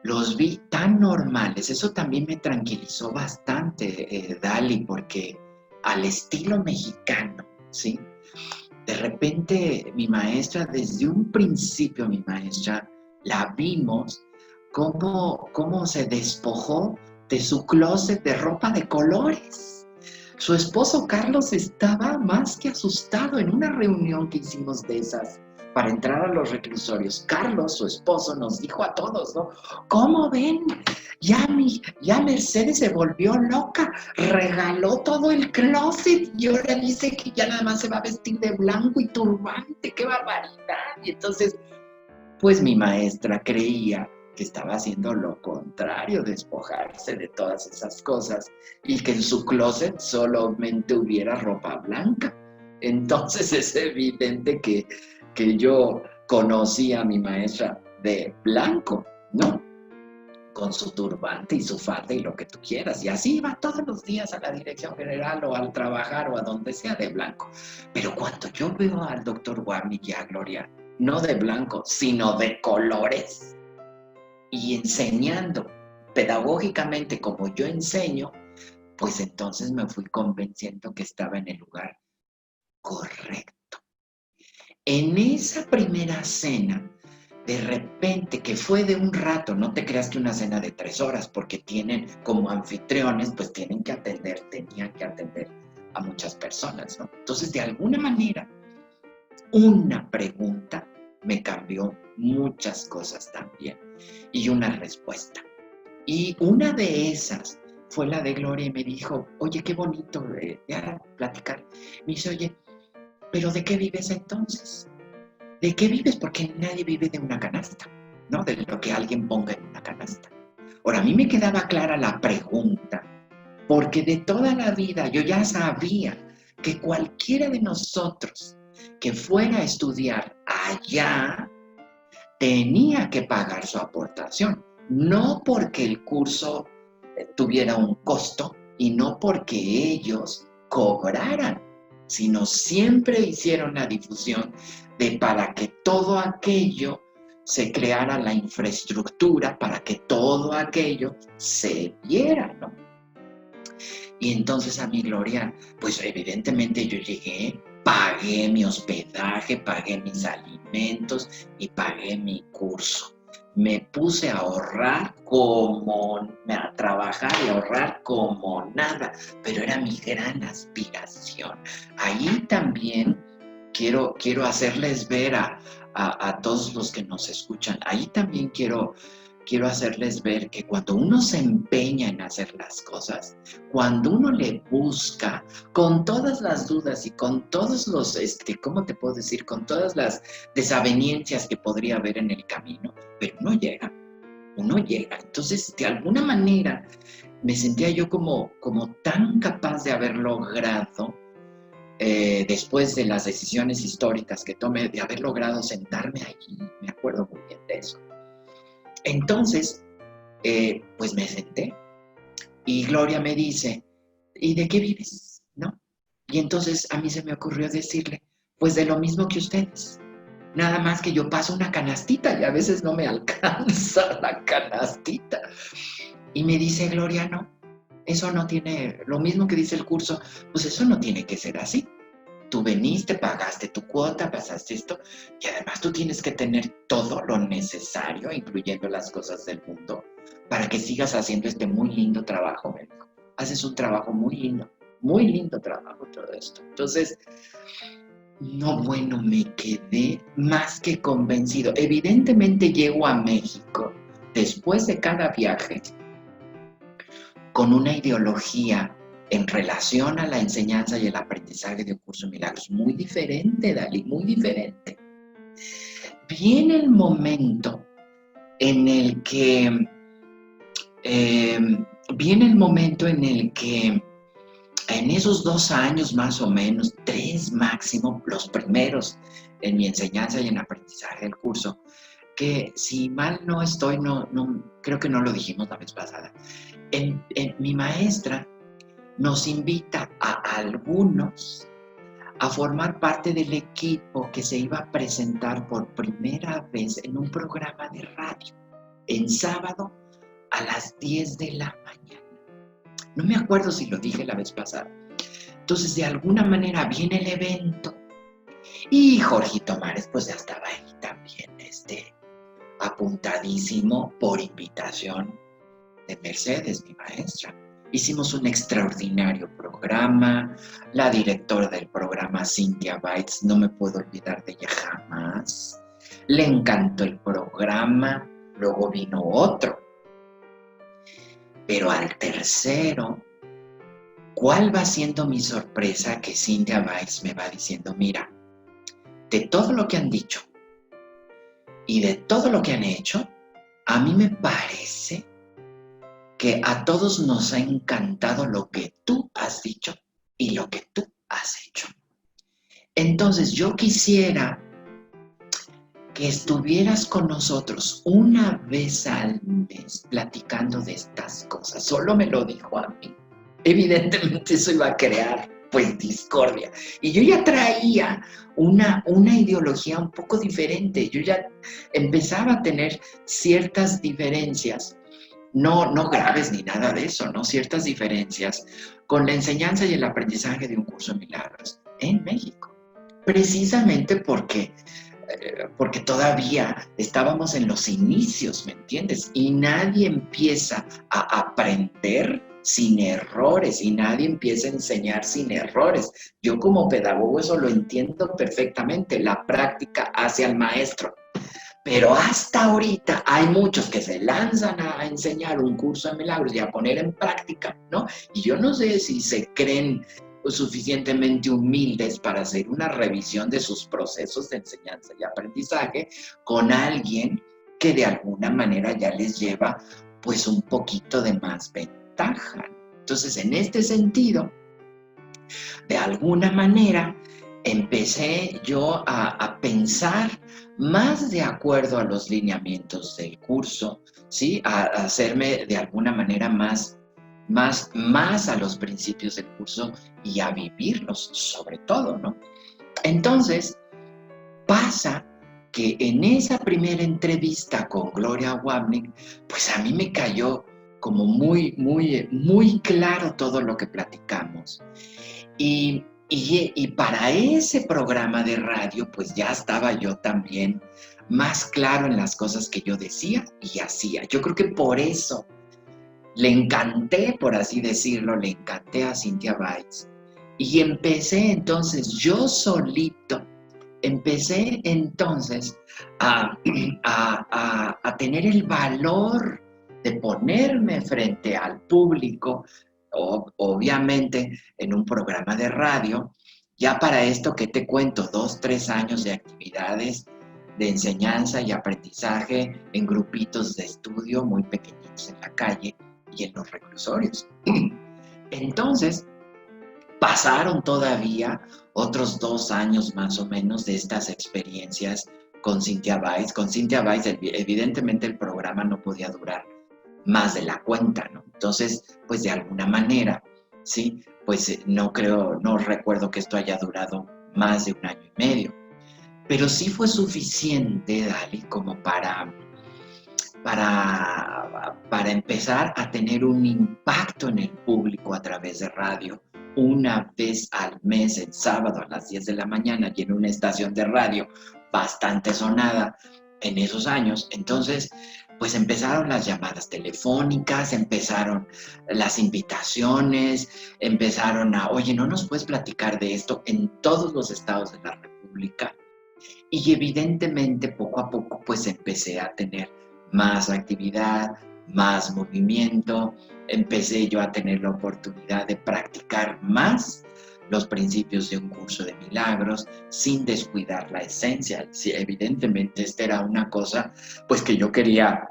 Speaker 2: Los vi tan normales, eso también me tranquilizó bastante, Dali, porque al estilo mexicano, ¿sí? De repente mi maestra, desde un principio mi maestra, la vimos cómo se despojó de su closet de ropa de colores. Su esposo Carlos estaba más que asustado en una reunión que hicimos de esas para entrar a los reclusorios. Carlos, su esposo, nos dijo a todos, ¿no? ¿Cómo ven? Ya Mercedes se volvió loca, regaló todo el closet y ahora dice que ya nada más se va a vestir de blanco y turbante. ¡Qué barbaridad! Y entonces, pues mi maestra creía que estaba haciendo lo contrario, despojarse de todas esas cosas y que en su closet solamente hubiera ropa blanca. Entonces es evidente que yo conocí a mi maestra de blanco, ¿no? Con su turbante y su falda y lo que tú quieras. Y así iba todos los días a la dirección general o al trabajar o a donde sea de blanco. Pero cuando yo veo al doctor Wapnick y a Gloria, no de blanco, sino de colores, y enseñando pedagógicamente como yo enseño, pues entonces me fui convenciendo que estaba en el lugar correcto. En esa primera cena, de repente, que fue de un rato, no te creas que una cena de 3 horas, porque tienen, como anfitriones, pues tenían que atender a muchas personas, ¿no? Entonces, de alguna manera, una pregunta me cambió muchas cosas también, y una respuesta. Y una de esas fue la de Gloria, y me dijo, oye, qué bonito ya platicar. Me dice, oye, ¿pero de qué vives entonces? ¿De qué vives? Porque nadie vive de una canasta, ¿no? De lo que alguien ponga en una canasta. Ahora, a mí me quedaba clara la pregunta, porque de toda la vida yo ya sabía que cualquiera de nosotros que fuera a estudiar allá tenía que pagar su aportación, no porque el curso tuviera un costo y no porque ellos cobraran, sino siempre hicieron la difusión de para que todo aquello se creara la infraestructura, para que todo aquello se viera, ¿no? Y entonces a mi Gloria, pues evidentemente yo llegué, pagué mi hospedaje, pagué mis alimentos y pagué mi curso. Me puse a ahorrar a trabajar y ahorrar como nada, pero era mi gran aspiración. Ahí también quiero hacerles ver a todos los que nos escuchan, ahí también quiero hacerles ver que cuando uno se empeña en hacer las cosas, cuando uno le busca con todas las dudas y con todos los, ¿cómo te puedo decir? Con todas las desavenencias que podría haber en el camino, pero uno llega. Entonces, de alguna manera, me sentía yo como tan capaz de haber logrado, después de las decisiones históricas que tomé, de haber logrado sentarme allí. Me acuerdo muy bien de eso. Entonces, pues me senté y Gloria me dice, ¿y de qué vives? ¿No? Y entonces a mí se me ocurrió decirle, pues de lo mismo que ustedes. Nada más que yo paso una canastita y a veces no me alcanza la canastita. Y me dice Gloria, no, eso no tiene, lo mismo que dice el curso, pues eso no tiene que ser así. Tú veniste, pagaste tu cuota, pasaste esto, y además tú tienes que tener todo lo necesario, incluyendo las cosas del mundo, para que sigas haciendo este muy lindo trabajo, me dijo. Haces un trabajo muy lindo trabajo todo esto. Entonces, no, bueno, me quedé más que convencido. Evidentemente llego a México, después de cada viaje, con una ideología en relación a la enseñanza y el aprendizaje de Un Curso de Milagros muy diferente, Dalí, muy diferente. Viene el momento en el que, en esos 2 años más o menos, 3 máximo, los primeros en mi enseñanza y en aprendizaje del curso, que si mal no estoy, no, creo que no lo dijimos la vez pasada, mi maestra nos invita a algunos a formar parte del equipo que se iba a presentar por primera vez en un programa de radio, en sábado a las 10 de la mañana. No me acuerdo si lo dije la vez pasada. Entonces, de alguna manera viene el evento y Jorgito Mares pues ya estaba ahí también, apuntadísimo por invitación de Mercedes, mi maestra. Hicimos un extraordinario programa. La directora del programa, Cynthia Bites, no me puedo olvidar de ella jamás. Le encantó el programa. Luego vino otro. Pero al tercero, ¿cuál va siendo mi sorpresa? Que Cynthia Bites me va diciendo, mira, de todo lo que han dicho y de todo lo que han hecho, a mí me parece que a todos nos ha encantado lo que tú has dicho y lo que tú has hecho. Entonces yo quisiera que estuvieras con nosotros una vez al mes platicando de estas cosas. Solo me lo dijo a mí. Evidentemente eso iba a crear pues discordia. Y yo ya traía una ideología un poco diferente. Yo ya empezaba a tener ciertas diferencias. No graves ni nada de eso, ¿no? Ciertas diferencias con la enseñanza y el aprendizaje de Un Curso de Milagros en México. Precisamente porque porque todavía estábamos en los inicios, ¿me entiendes? Y nadie empieza a aprender sin errores y nadie empieza a enseñar sin errores. Yo como pedagogo eso lo entiendo perfectamente, la práctica hace al maestro. Pero hasta ahorita hay muchos que se lanzan a enseñar un curso de milagros y a poner en práctica, ¿no? Y yo no sé si se creen suficientemente humildes para hacer una revisión de sus procesos de enseñanza y aprendizaje con alguien que de alguna manera ya les lleva pues un poquito de más ventaja. Entonces, en este sentido, de alguna manera, empecé yo a pensar más de acuerdo a los lineamientos del curso, ¿sí? A hacerme de alguna manera más a los principios del curso y a vivirlos sobre todo, ¿no? Entonces, pasa que en esa primera entrevista con Gloria Wapnick, pues a mí me cayó como muy claro todo lo que platicamos. Y para ese programa de radio, pues ya estaba yo también más claro en las cosas que yo decía y hacía. Yo creo que por eso le encanté, por así decirlo, le encanté a Cynthia Bates. Y empecé entonces yo solito, a tener el valor de ponerme frente al público, obviamente en un programa de radio. Ya para esto, ¿qué te cuento? 2, 3 años de actividades de enseñanza y aprendizaje en grupitos de estudio muy pequeñitos en la calle y en los reclusorios. Entonces, pasaron todavía otros 2 años más o menos de estas experiencias con Cynthia Bates. Con Cynthia Bates, evidentemente el programa no podía durar más de la cuenta, ¿no? Entonces, pues de alguna manera, ¿sí? Pues no recuerdo que esto haya durado más de 1 año y medio. Pero sí fue suficiente, Dali, como para empezar a tener un impacto en el público a través de radio, una vez al mes, el sábado a las 10 de la mañana, y en una estación de radio bastante sonada en esos años. Entonces, pues empezaron las llamadas telefónicas, empezaron las invitaciones, empezaron oye, ¿no nos puedes platicar de esto? En todos los estados de la República. Y evidentemente, poco a poco, pues empecé a tener más actividad, más movimiento, empecé yo a tener la oportunidad de practicar más los principios de un curso de milagros sin descuidar la esencia. Sí, evidentemente esta era una cosa pues que yo quería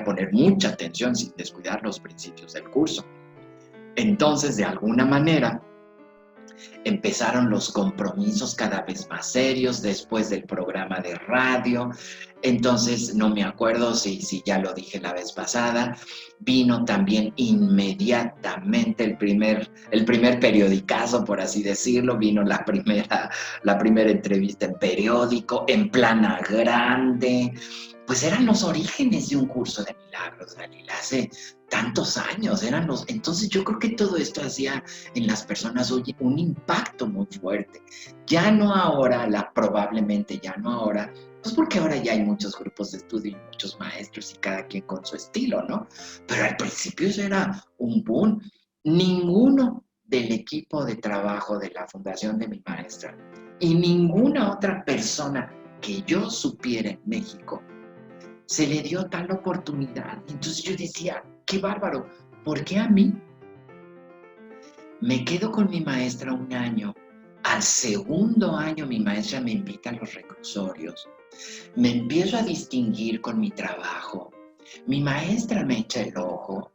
Speaker 2: poner mucha atención sin descuidar los principios del curso. Entonces, de alguna manera, empezaron los compromisos cada vez más serios después del programa de radio. Entonces, no me acuerdo si ya lo dije la vez pasada, vino también inmediatamente el primer periodicazo, por así decirlo, vino la primera entrevista en periódico, en plana grande. Pues eran los orígenes de un curso de milagros, Dalila, hace tantos años, entonces yo creo que todo esto hacía en las personas un impacto muy fuerte. Ya no ahora, probablemente ya no ahora, pues porque ahora ya hay muchos grupos de estudio y muchos maestros y cada quien con su estilo, ¿no? Pero al principio eso era un boom. Ninguno del equipo de trabajo de la fundación de mi maestra y ninguna otra persona que yo supiera en México se le dio tal oportunidad. Entonces yo decía, qué bárbaro, ¿por qué a mí? Me quedo con mi maestra 1 año. Al segundo año mi maestra me invita a los reclusorios. Me empiezo a distinguir con mi trabajo. Mi maestra me echa el ojo.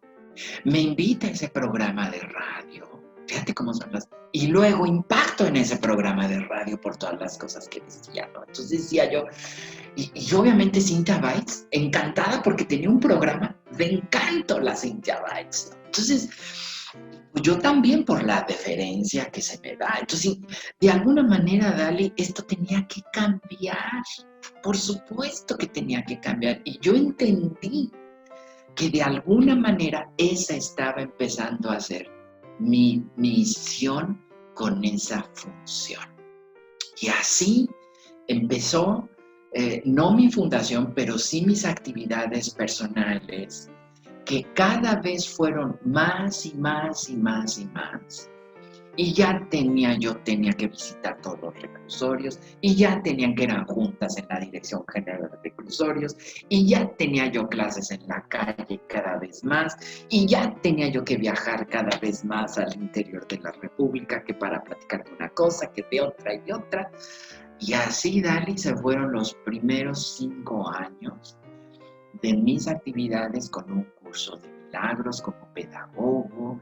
Speaker 2: Me invita a ese programa de radio. Fíjate cómo son las... Y luego impacto en ese programa de radio por todas las cosas que decía, ¿no? Entonces decía yo... Y obviamente Cynthia Bates, encantada porque tenía un programa de encanto la Cynthia Bates, ¿no? Entonces, yo también por la deferencia que se me da. Entonces, de alguna manera, Dali, esto tenía que cambiar. Por supuesto que tenía que cambiar. Y yo entendí que de alguna manera esa estaba empezando a ser mi misión con esa función. Y así empezó no mi fundación, pero sí mis actividades personales, que cada vez fueron más y más y más y más. Y ya tenía que visitar todos los reclusorios, y ya tenían que eran juntas en la Dirección General de Reclusorios, y ya tenía yo clases en la calle cada vez más, y ya tenía yo que viajar cada vez más al interior de la República, que para platicar de una cosa, que de otra y de otra. Y así, Dali, se fueron los primeros 5 años de mis actividades con un curso de milagros como pedagogo.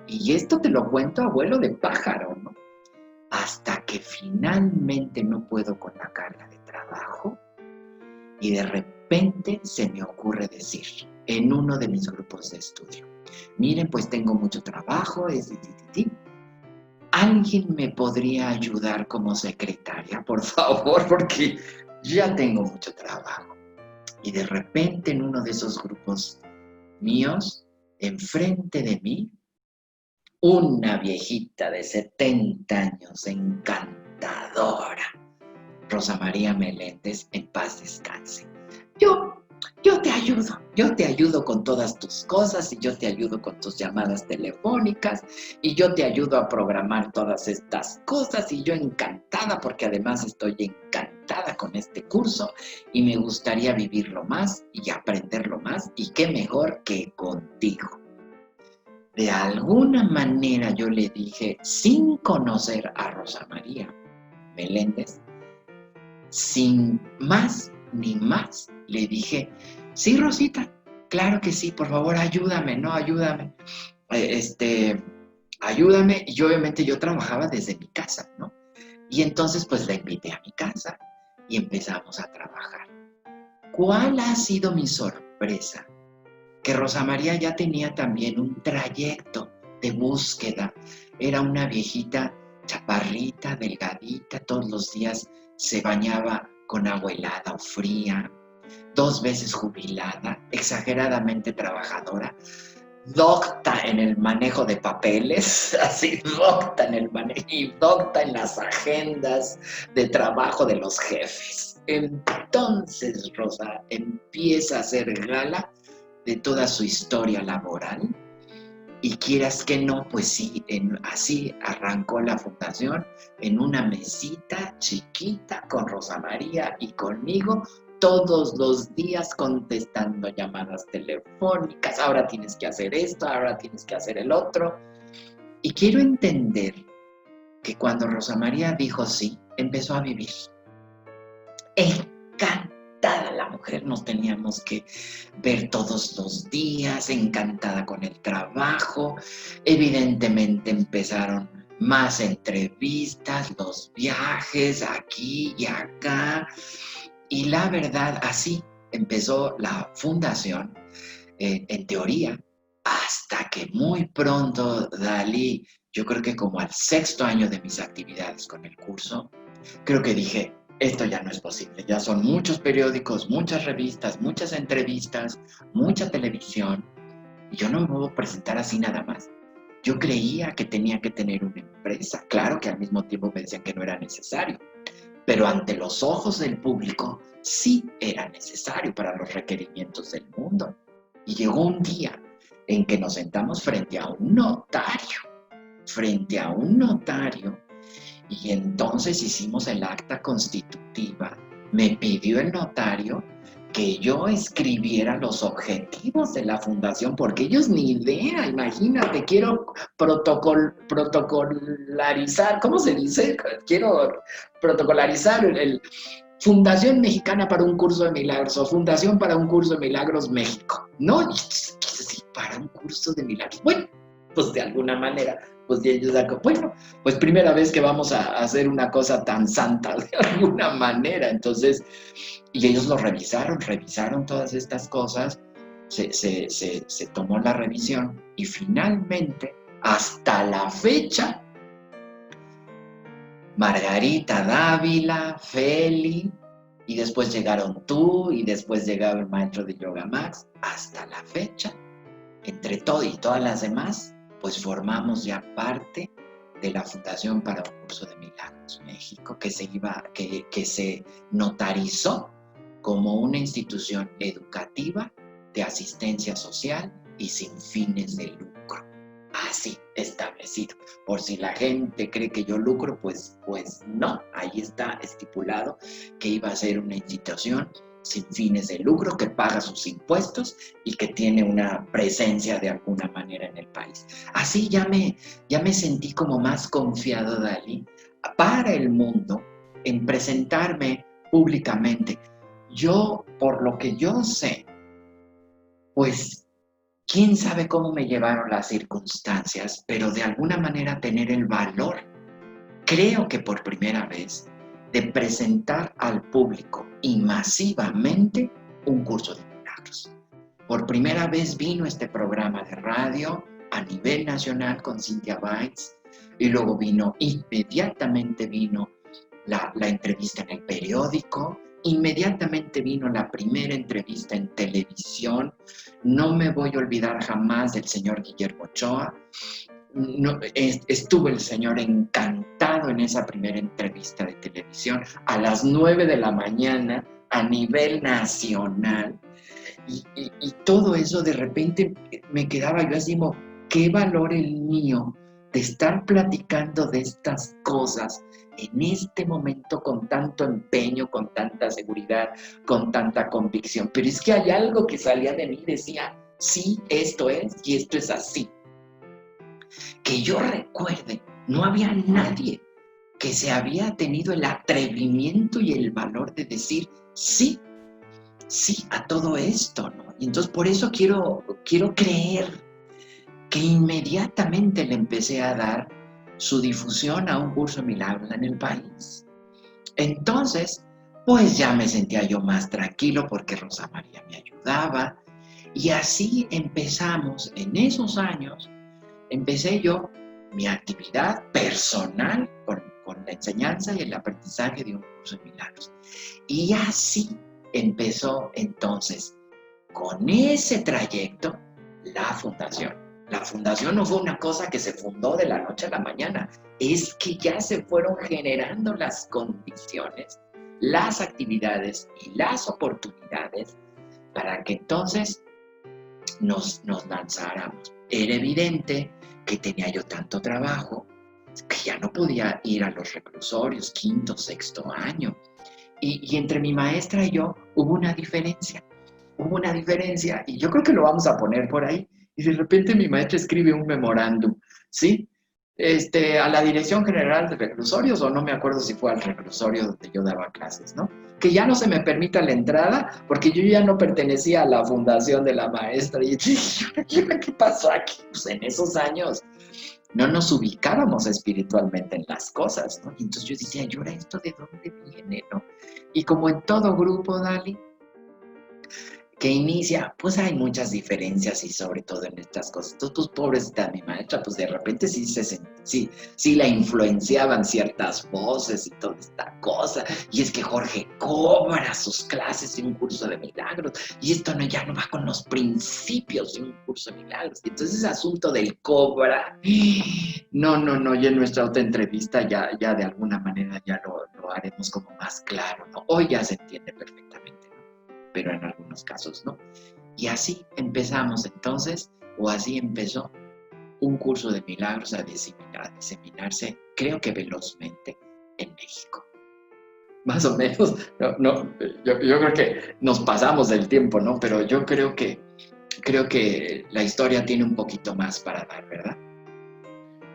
Speaker 2: Y esto te lo cuento, abuelo de pájaro, ¿no? Hasta que finalmente no puedo con la carga de trabajo y de repente se me ocurre decir en uno de mis grupos de estudio, miren, pues tengo mucho trabajo, ¿alguien me podría ayudar como secretaria, por favor? Porque ya tengo mucho trabajo. Y de repente en uno de esos grupos míos, enfrente de mí, una viejita de 70 años, encantadora, Rosa María Meléndez, en paz descanse. Yo te ayudo con todas tus cosas, y yo te ayudo con tus llamadas telefónicas, y yo te ayudo a programar todas estas cosas, y yo encantada, porque además estoy encantada con este curso, y me gustaría vivirlo más y aprenderlo más, y qué mejor que contigo. De alguna manera yo le dije, sin conocer a Rosa María Meléndez, sin más ni más, le dije, sí, Rosita, claro que sí, por favor, ayúdame, ¿no? Ayúdame. Ayúdame. Y obviamente yo trabajaba desde mi casa, ¿no? Y entonces pues la invité a mi casa y empezamos a trabajar. ¿Cuál ha sido mi sorpresa? Que Rosa María ya tenía también un trayecto de búsqueda. Era una viejita chaparrita, delgadita, todos los días se bañaba con agua helada o fría, 2 veces jubilada, exageradamente trabajadora, docta en el manejo de papeles, así docta en el manejo y docta en las agendas de trabajo de los jefes. Entonces Rosa empieza a hacer gala de toda su historia laboral, y quieras que no, pues sí, así arrancó la fundación, en una mesita chiquita con Rosa María y conmigo, todos los días contestando llamadas telefónicas, ahora tienes que hacer esto, ahora tienes que hacer el otro. Y quiero entender que cuando Rosa María dijo sí, empezó a vivir. Encantada la mujer, nos teníamos que ver todos los días, encantada con el trabajo. Evidentemente empezaron más entrevistas, los viajes aquí y acá. Y la verdad, así empezó la fundación, en teoría, hasta que muy pronto, Dalí, yo creo que como al 6.º año de mis actividades con el curso, creo que dije, esto ya no es posible, ya son muchos periódicos, muchas revistas, muchas entrevistas, mucha televisión, y yo no me puedo presentar así nada más. Yo creía que tenía que tener una empresa, claro que al mismo tiempo me decían que no era necesario, pero ante los ojos del público sí era necesario para los requerimientos del mundo. Y llegó un día en que nos sentamos frente a un notario, y entonces hicimos el acta constitutiva. Me pidió el notario que yo escribiera los objetivos de la fundación, porque ellos ni idea, imagínate, quiero protocolarizar, ¿cómo se dice? Quiero protocolarizar el Fundación Mexicana para un Curso de Milagros, o Fundación para un Curso de Milagros México, ¿no? Y sí, para un curso de milagros. Bueno, pues de alguna manera, pues de ellos, bueno, pues primera vez que vamos a hacer una cosa tan santa, de alguna manera. Entonces, y ellos lo revisaron todas estas cosas, se tomó la revisión, y finalmente, hasta la fecha, Margarita Dávila, Feli, y después llegaron tú, y después llegaba el maestro de Yoga Max, hasta la fecha, entre todo y todas las demás, pues formamos ya parte de la Fundación para un Curso de Milagros México, que se notarizó como una institución educativa de asistencia social y sin fines de lucro. Así establecido. Por si la gente cree que yo lucro, pues no. Ahí está estipulado que iba a ser una institución sin fines de lucro, que paga sus impuestos y que tiene una presencia de alguna manera en el país. Así ya me sentí como más confiado, Dali, para el mundo, en presentarme públicamente. Yo, por lo que yo sé, pues quién sabe cómo me llevaron las circunstancias, pero de alguna manera tener el valor, creo que por primera vez, de presentar al público y masivamente un curso de milagros. Por primera vez vino este programa de radio a nivel nacional con Cynthia Bates, y luego inmediatamente vino la entrevista en el periódico, inmediatamente vino la primera entrevista en televisión. No me voy a olvidar jamás del señor Guillermo Ochoa. No, estuvo el señor encantado en esa primera entrevista de televisión a las 9 de la mañana a nivel nacional, y todo eso de repente me quedaba yo así como, qué valor el mío de estar platicando de estas cosas en este momento con tanto empeño, con tanta seguridad, con tanta convicción. Pero es que hay algo que salía de mí y decía, sí, esto es y esto es así. Que yo recuerde, no había nadie que se había tenido el atrevimiento y el valor de decir sí a todo esto, ¿no? Y entonces por eso quiero creer que inmediatamente le empecé a dar su difusión a un curso de milagros en el país. Entonces, pues ya me sentía yo más tranquilo porque Rosa María me ayudaba, y así empezamos. En esos años empecé yo mi actividad personal con la enseñanza y el aprendizaje de un curso de milagros. Y así empezó entonces, con ese trayecto, la fundación. La fundación no fue una cosa que se fundó de la noche a la mañana, es que ya se fueron generando las condiciones, las actividades y las oportunidades para que entonces nos lanzáramos. Era evidente que tenía yo tanto trabajo que ya no podía ir a los reclusorios, quinto, sexto año. Y entre mi maestra y yo hubo una diferencia, y yo creo que lo vamos a poner por ahí. Y de repente mi maestra escribe un memorándum, ¿sí? A la Dirección General de Reclusorios, o no me acuerdo si fue al reclusorio donde yo daba clases, ¿no? Que ya no se me permita la entrada porque yo ya no pertenecía a la fundación de la maestra. Y yo, ¿qué pasó aquí? Pues en esos años no nos ubicábamos espiritualmente en las cosas, ¿no? Y entonces yo decía, ¿y ahora esto de dónde viene, no? Y como en todo grupo, Dali, que inicia, pues hay muchas diferencias, y sobre todo en estas cosas. Entonces, pues pobrecita mi maestra, pues de repente sí la influenciaban ciertas voces y toda esta cosa. Y es que Jorge cobra sus clases en un curso de milagros, y esto ya no va con los principios de un curso de milagros. Entonces ese asunto del cobra, no, y en nuestra otra entrevista ya de alguna manera ya lo haremos como más claro, ¿no? Hoy ya se entiende perfectamente, pero en algunos casos no. Y así empezamos entonces, o así empezó un curso de milagros a diseminarse, creo que velozmente, en México. Más o menos, yo creo que nos pasamos del tiempo, ¿no? Pero yo creo que la historia tiene un poquito más para dar, ¿verdad?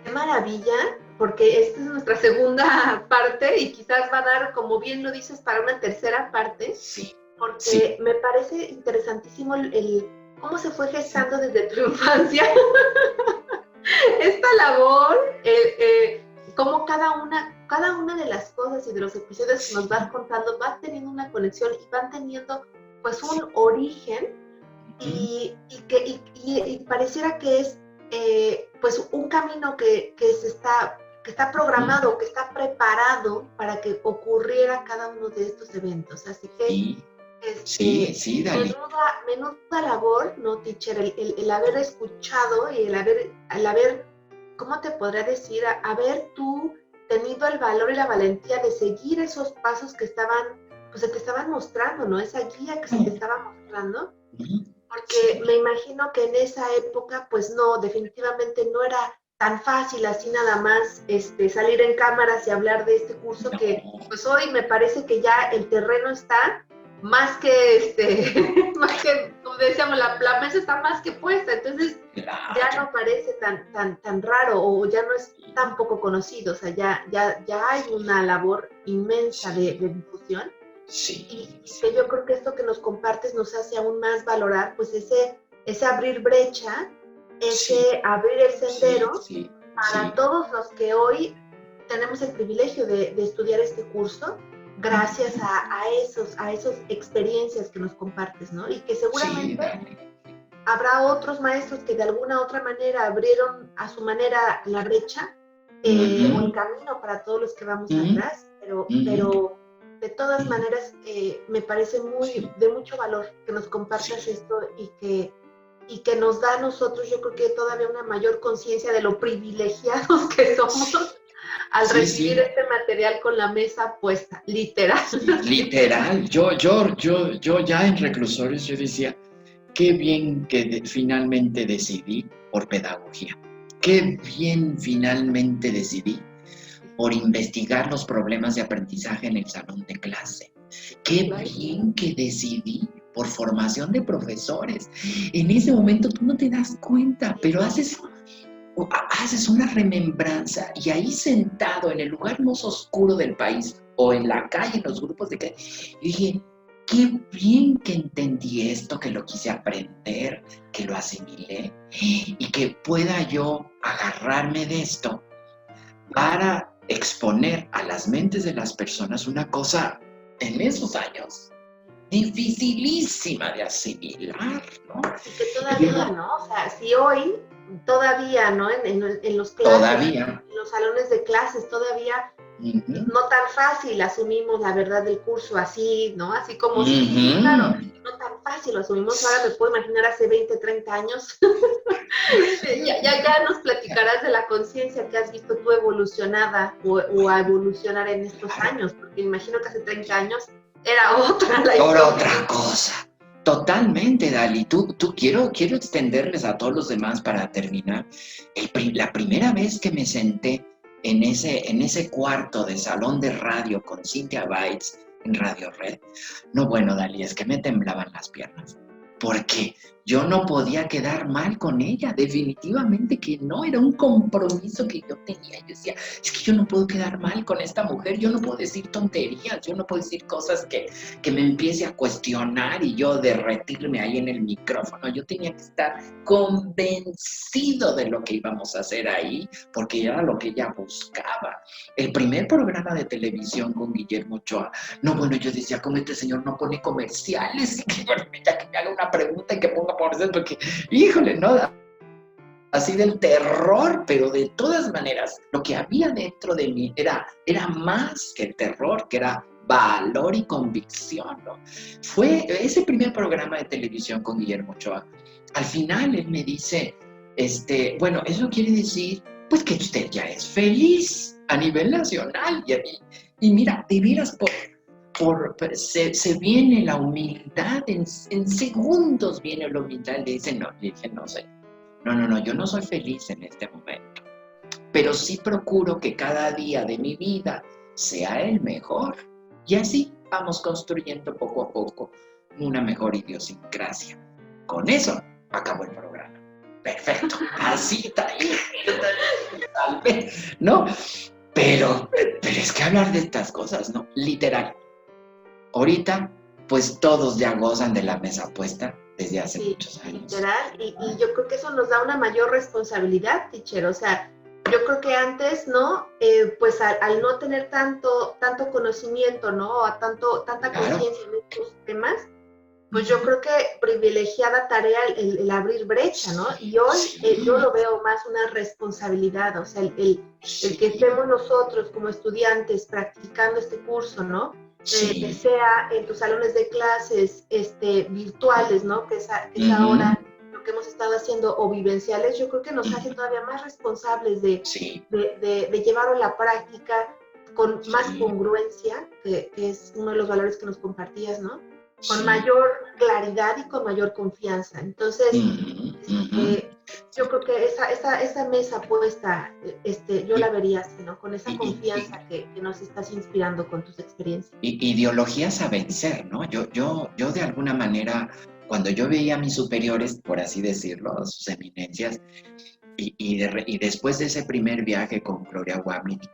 Speaker 1: Qué maravilla, porque esta es nuestra segunda parte y quizás va a dar, como bien lo dices, para una tercera parte.
Speaker 2: Sí.
Speaker 1: Porque
Speaker 2: sí.
Speaker 1: me parece interesantísimo el cómo se fue gestando desde tu infancia esta labor, cómo cada una de las cosas y de los episodios que nos vas contando vas teniendo una conexión y van teniendo pues un origen, y pareciera que es pues un camino que está programado, que está preparado para que ocurriera cada uno de estos eventos. Así que
Speaker 2: sí, Dali.
Speaker 1: Menuda labor, ¿no, teacher? El haber escuchado y el haber ¿cómo te podré decir? Haber tú tenido el valor y la valentía de seguir esos pasos que estaban, pues se te estaban mostrando, ¿no? Esa guía que se te estaba mostrando. Porque me imagino que en esa época, pues no, definitivamente no era tan fácil así nada más salir en cámaras y hablar de este curso que pues hoy me parece que ya el terreno está más que, más que, como decíamos, la mesa está más que puesta, entonces ya no parece tan raro o ya no es tan poco conocido, o sea, ya hay una labor inmensa de difusión.
Speaker 2: Sí.
Speaker 1: Y que yo creo que esto que nos compartes nos hace aún más valorar pues ese abrir brecha, ese abrir el sendero para todos los que hoy tenemos el privilegio de estudiar este curso, gracias a esas experiencias que nos compartes, ¿no? Y que seguramente habrá otros maestros que de alguna otra manera abrieron a su manera la brecha o el camino para todos los que vamos atrás, pero de todas maneras, me parece de mucho valor que nos compartas esto y que nos da a nosotros, yo creo que todavía una mayor conciencia de lo privilegiados que somos al recibir este material con la mesa puesta, literal.
Speaker 2: Literal. Yo ya en reclusorios yo decía, qué bien que finalmente decidí por pedagogía. Qué bien finalmente decidí por investigar los problemas de aprendizaje en el salón de clase. Qué bien que decidí por formación de profesores. En ese momento tú no te das cuenta, pero haces una remembranza y ahí sentado en el lugar más oscuro del país o en la calle, en los grupos de calle, dije, qué bien que entendí esto, que lo quise aprender, que lo asimilé y que pueda yo agarrarme de esto para exponer a las mentes de las personas una cosa en esos años dificilísima de asimilar, ¿no?
Speaker 1: Y que todavía, ¿no? O sea, si hoy todavía, ¿no? En los clases,
Speaker 2: todavía,
Speaker 1: en los salones de clases, todavía no tan fácil asumimos la verdad del curso así, ¿no? Así como sí, claro, no tan fácil lo asumimos. Ahora me puedo imaginar hace 20, 30 años. ya nos platicarás de la conciencia que has visto tú evolucionada o a evolucionar en estos años, porque imagino que hace 30 años era otra la historia.
Speaker 2: Otra cosa. Totalmente, Dali. Tú quiero extenderles a todos los demás para terminar. La primera vez que me senté en ese cuarto de salón de radio con Cynthia Bates en Radio Red, no, bueno, Dali, es que me temblaban las piernas. Porque yo no podía quedar mal con ella, definitivamente que no, era un compromiso que yo tenía. Yo decía, es que yo no puedo quedar mal con esta mujer, yo no puedo decir tonterías, yo no puedo decir cosas que me empiece a cuestionar y yo derretirme ahí en el micrófono. Yo tenía que estar convencido de lo que íbamos a hacer ahí, porque era lo que ella buscaba. El primer programa de televisión con Guillermo Ochoa, no, bueno, yo decía, como este señor no pone comerciales, que bueno, ya que me haga una pregunta y que ponga por eso, porque, híjole, no, así del terror, pero de todas maneras, lo que había dentro de mí era más que el terror, que era valor y convicción, ¿no? Fue ese primer programa de televisión con Guillermo Ochoa. Al final él me dice, bueno, eso quiere decir, pues que usted ya es feliz a nivel nacional, y mira, de veras se viene la humildad, en segundos viene la humildad, le dije, no sé. No, yo no soy feliz en este momento, pero sí procuro que cada día de mi vida sea el mejor. Y así vamos construyendo poco a poco una mejor idiosincrasia. Con eso acabó el programa. Perfecto, así está ahí, ¿no? Pero es que hablar de estas cosas, ¿no? Literal. Ahorita, pues todos ya gozan de la mesa puesta desde hace muchos años.
Speaker 1: Literal, y yo creo que eso nos da una mayor responsabilidad, teacher. O sea, yo creo que antes, ¿no? Pues al no tener tanto conocimiento, ¿no? O tanta conciencia en estos temas, pues yo creo que privilegiada tarea el abrir brecha, ¿no? Y hoy yo lo veo más una responsabilidad, o sea, el que estemos nosotros como estudiantes practicando este curso, ¿no? Que sea en tus salones de clases virtuales, ¿no? Que es ahora lo que hemos estado haciendo o vivenciales, yo creo que nos hace todavía más responsables de llevarlo a la práctica con más congruencia, que es uno de los valores que nos compartías, ¿no? Con mayor claridad y con mayor confianza. Entonces, yo creo que esa mesa puesta, yo la vería así, ¿no? Con esa confianza que nos estás inspirando con tus experiencias.
Speaker 2: Ideologías a vencer, ¿no? Yo de alguna manera, cuando yo veía a mis superiores, por así decirlo, a sus eminencias, y después de ese primer viaje con Gloria Wamnik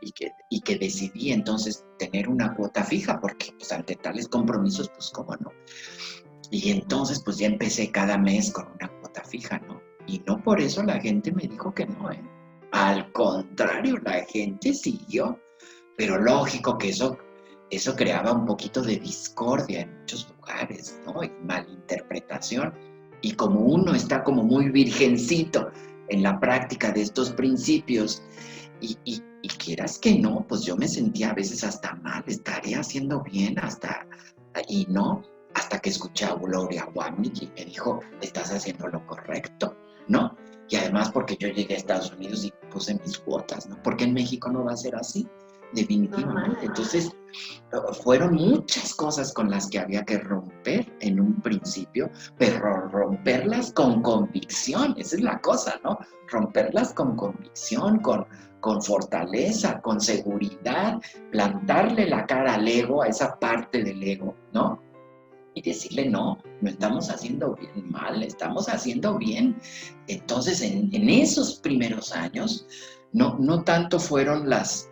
Speaker 2: y que decidí entonces tener una cuota fija, porque pues ante tales compromisos, pues cómo no. Y entonces pues ya empecé cada mes con una cuota fija, ¿no? Y no por eso la gente me dijo que no, ¿eh? Al contrario, la gente siguió. Pero lógico que eso creaba un poquito de discordia en muchos lugares, ¿no? Y malinterpretación. Y como uno está como muy virgencito en la práctica de estos principios, y quieras que no, pues yo me sentía a veces hasta mal, estaré haciendo bien hasta que escuché a Gloria Wamnik y me dijo, estás haciendo lo correcto, ¿no? Y además porque yo llegué a Estados Unidos y puse mis cuotas, ¿no? Porque en México no va a ser así, definitivamente. Entonces, fueron muchas cosas con las que había que romper en un principio, pero romperlas con convicción, esa es la cosa, ¿no? Romperlas con convicción, con fortaleza, con seguridad, plantarle la cara al ego, a esa parte del ego, ¿no? Y decirle, no estamos haciendo bien mal, estamos haciendo bien. Entonces, en esos primeros años, no tanto fueron las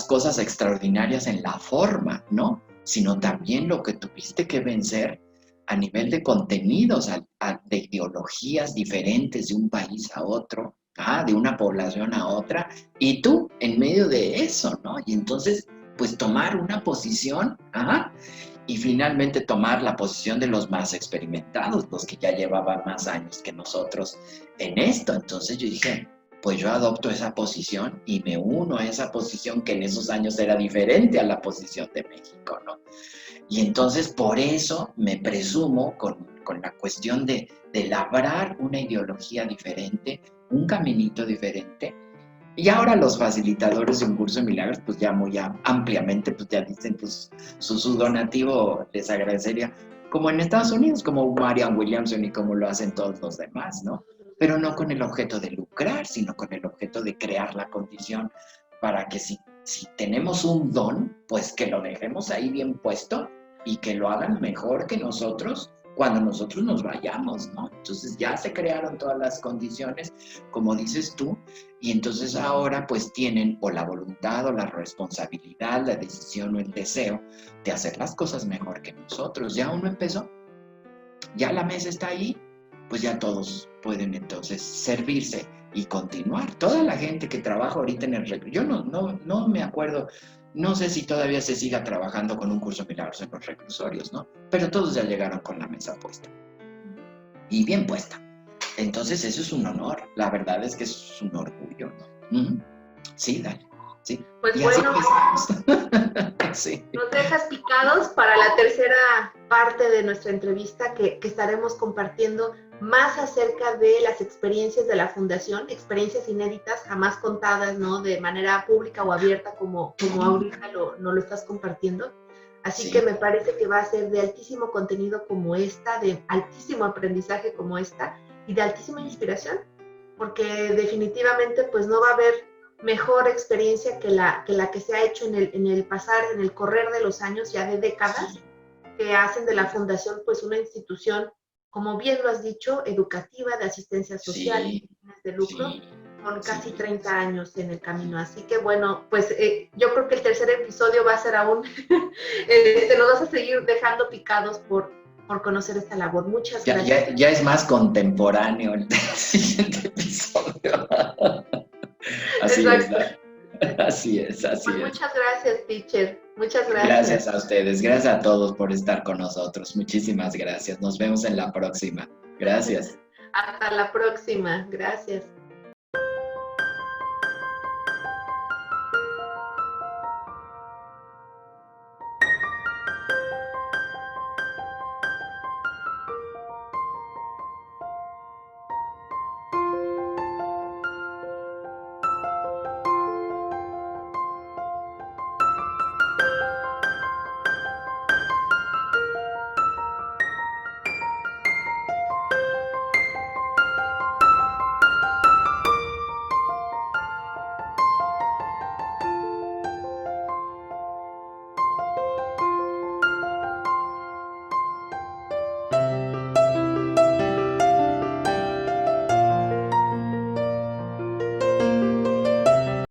Speaker 2: cosas extraordinarias en la forma, ¿no? Sino también lo que tuviste que vencer a nivel de contenidos, de ideologías diferentes de un país a otro, de una población a otra, y tú en medio de eso, ¿no? Y entonces, pues tomar una posición, y finalmente tomar la posición de los más experimentados, los que ya llevaban más años que nosotros en esto. Entonces yo dije, pues yo adopto esa posición y me uno a esa posición que en esos años era diferente a la posición de México, ¿no? Y entonces por eso me presumo con la cuestión de labrar una ideología diferente, un caminito diferente. Y ahora los facilitadores de un curso de milagros, pues ya muy ampliamente, pues ya dicen, pues su donativo les agradecería, como en Estados Unidos, como Marianne Williamson y como lo hacen todos los demás, ¿no? Pero no con el objeto de lucrar, sino con el objeto de crear la condición para que si tenemos un don, pues que lo dejemos ahí bien puesto y que lo hagan mejor que nosotros cuando nosotros nos vayamos, ¿no? Entonces ya se crearon todas las condiciones, como dices tú, y entonces ahora pues tienen o la voluntad o la responsabilidad, la decisión o el deseo de hacer las cosas mejor que nosotros. Ya uno empezó, ya la mesa está ahí, pues ya todos pueden entonces servirse y continuar. Toda la gente que trabaja ahorita en el reclusorio, yo no me acuerdo, no sé si todavía se siga trabajando con un curso de milagros en los reclusorios, ¿no? Pero todos ya llegaron con la mesa puesta. Y bien puesta. Entonces eso es un honor. La verdad es que es un orgullo, ¿no? Sí, dale. Sí.
Speaker 1: Pues bueno, sí. Nos dejas picados para la tercera parte de nuestra entrevista que estaremos compartiendo más acerca de las experiencias de la Fundación, experiencias inéditas, jamás contadas, ¿no? De manera pública o abierta como ahorita nos lo estás compartiendo. Así que me parece que va a ser de altísimo contenido como esta, de altísimo aprendizaje como esta y de altísima inspiración, porque definitivamente pues no va a haber mejor experiencia que la que se ha hecho en el pasar, en el correr de los años, ya de décadas, que hacen de la Fundación pues una institución, como bien lo has dicho, educativa, de asistencia social, de lucro, con casi 30 años en el camino. Así que bueno, pues yo creo que el tercer episodio va a ser aún, nos vas a seguir dejando picados por conocer esta labor. Muchas gracias.
Speaker 2: Ya es más contemporáneo el siguiente episodio. Así es.
Speaker 1: Muchas gracias, teacher. Muchas gracias.
Speaker 2: Gracias a ustedes, gracias a todos por estar con nosotros. Muchísimas gracias. Nos vemos en la próxima. Gracias.
Speaker 1: Hasta la próxima. Gracias.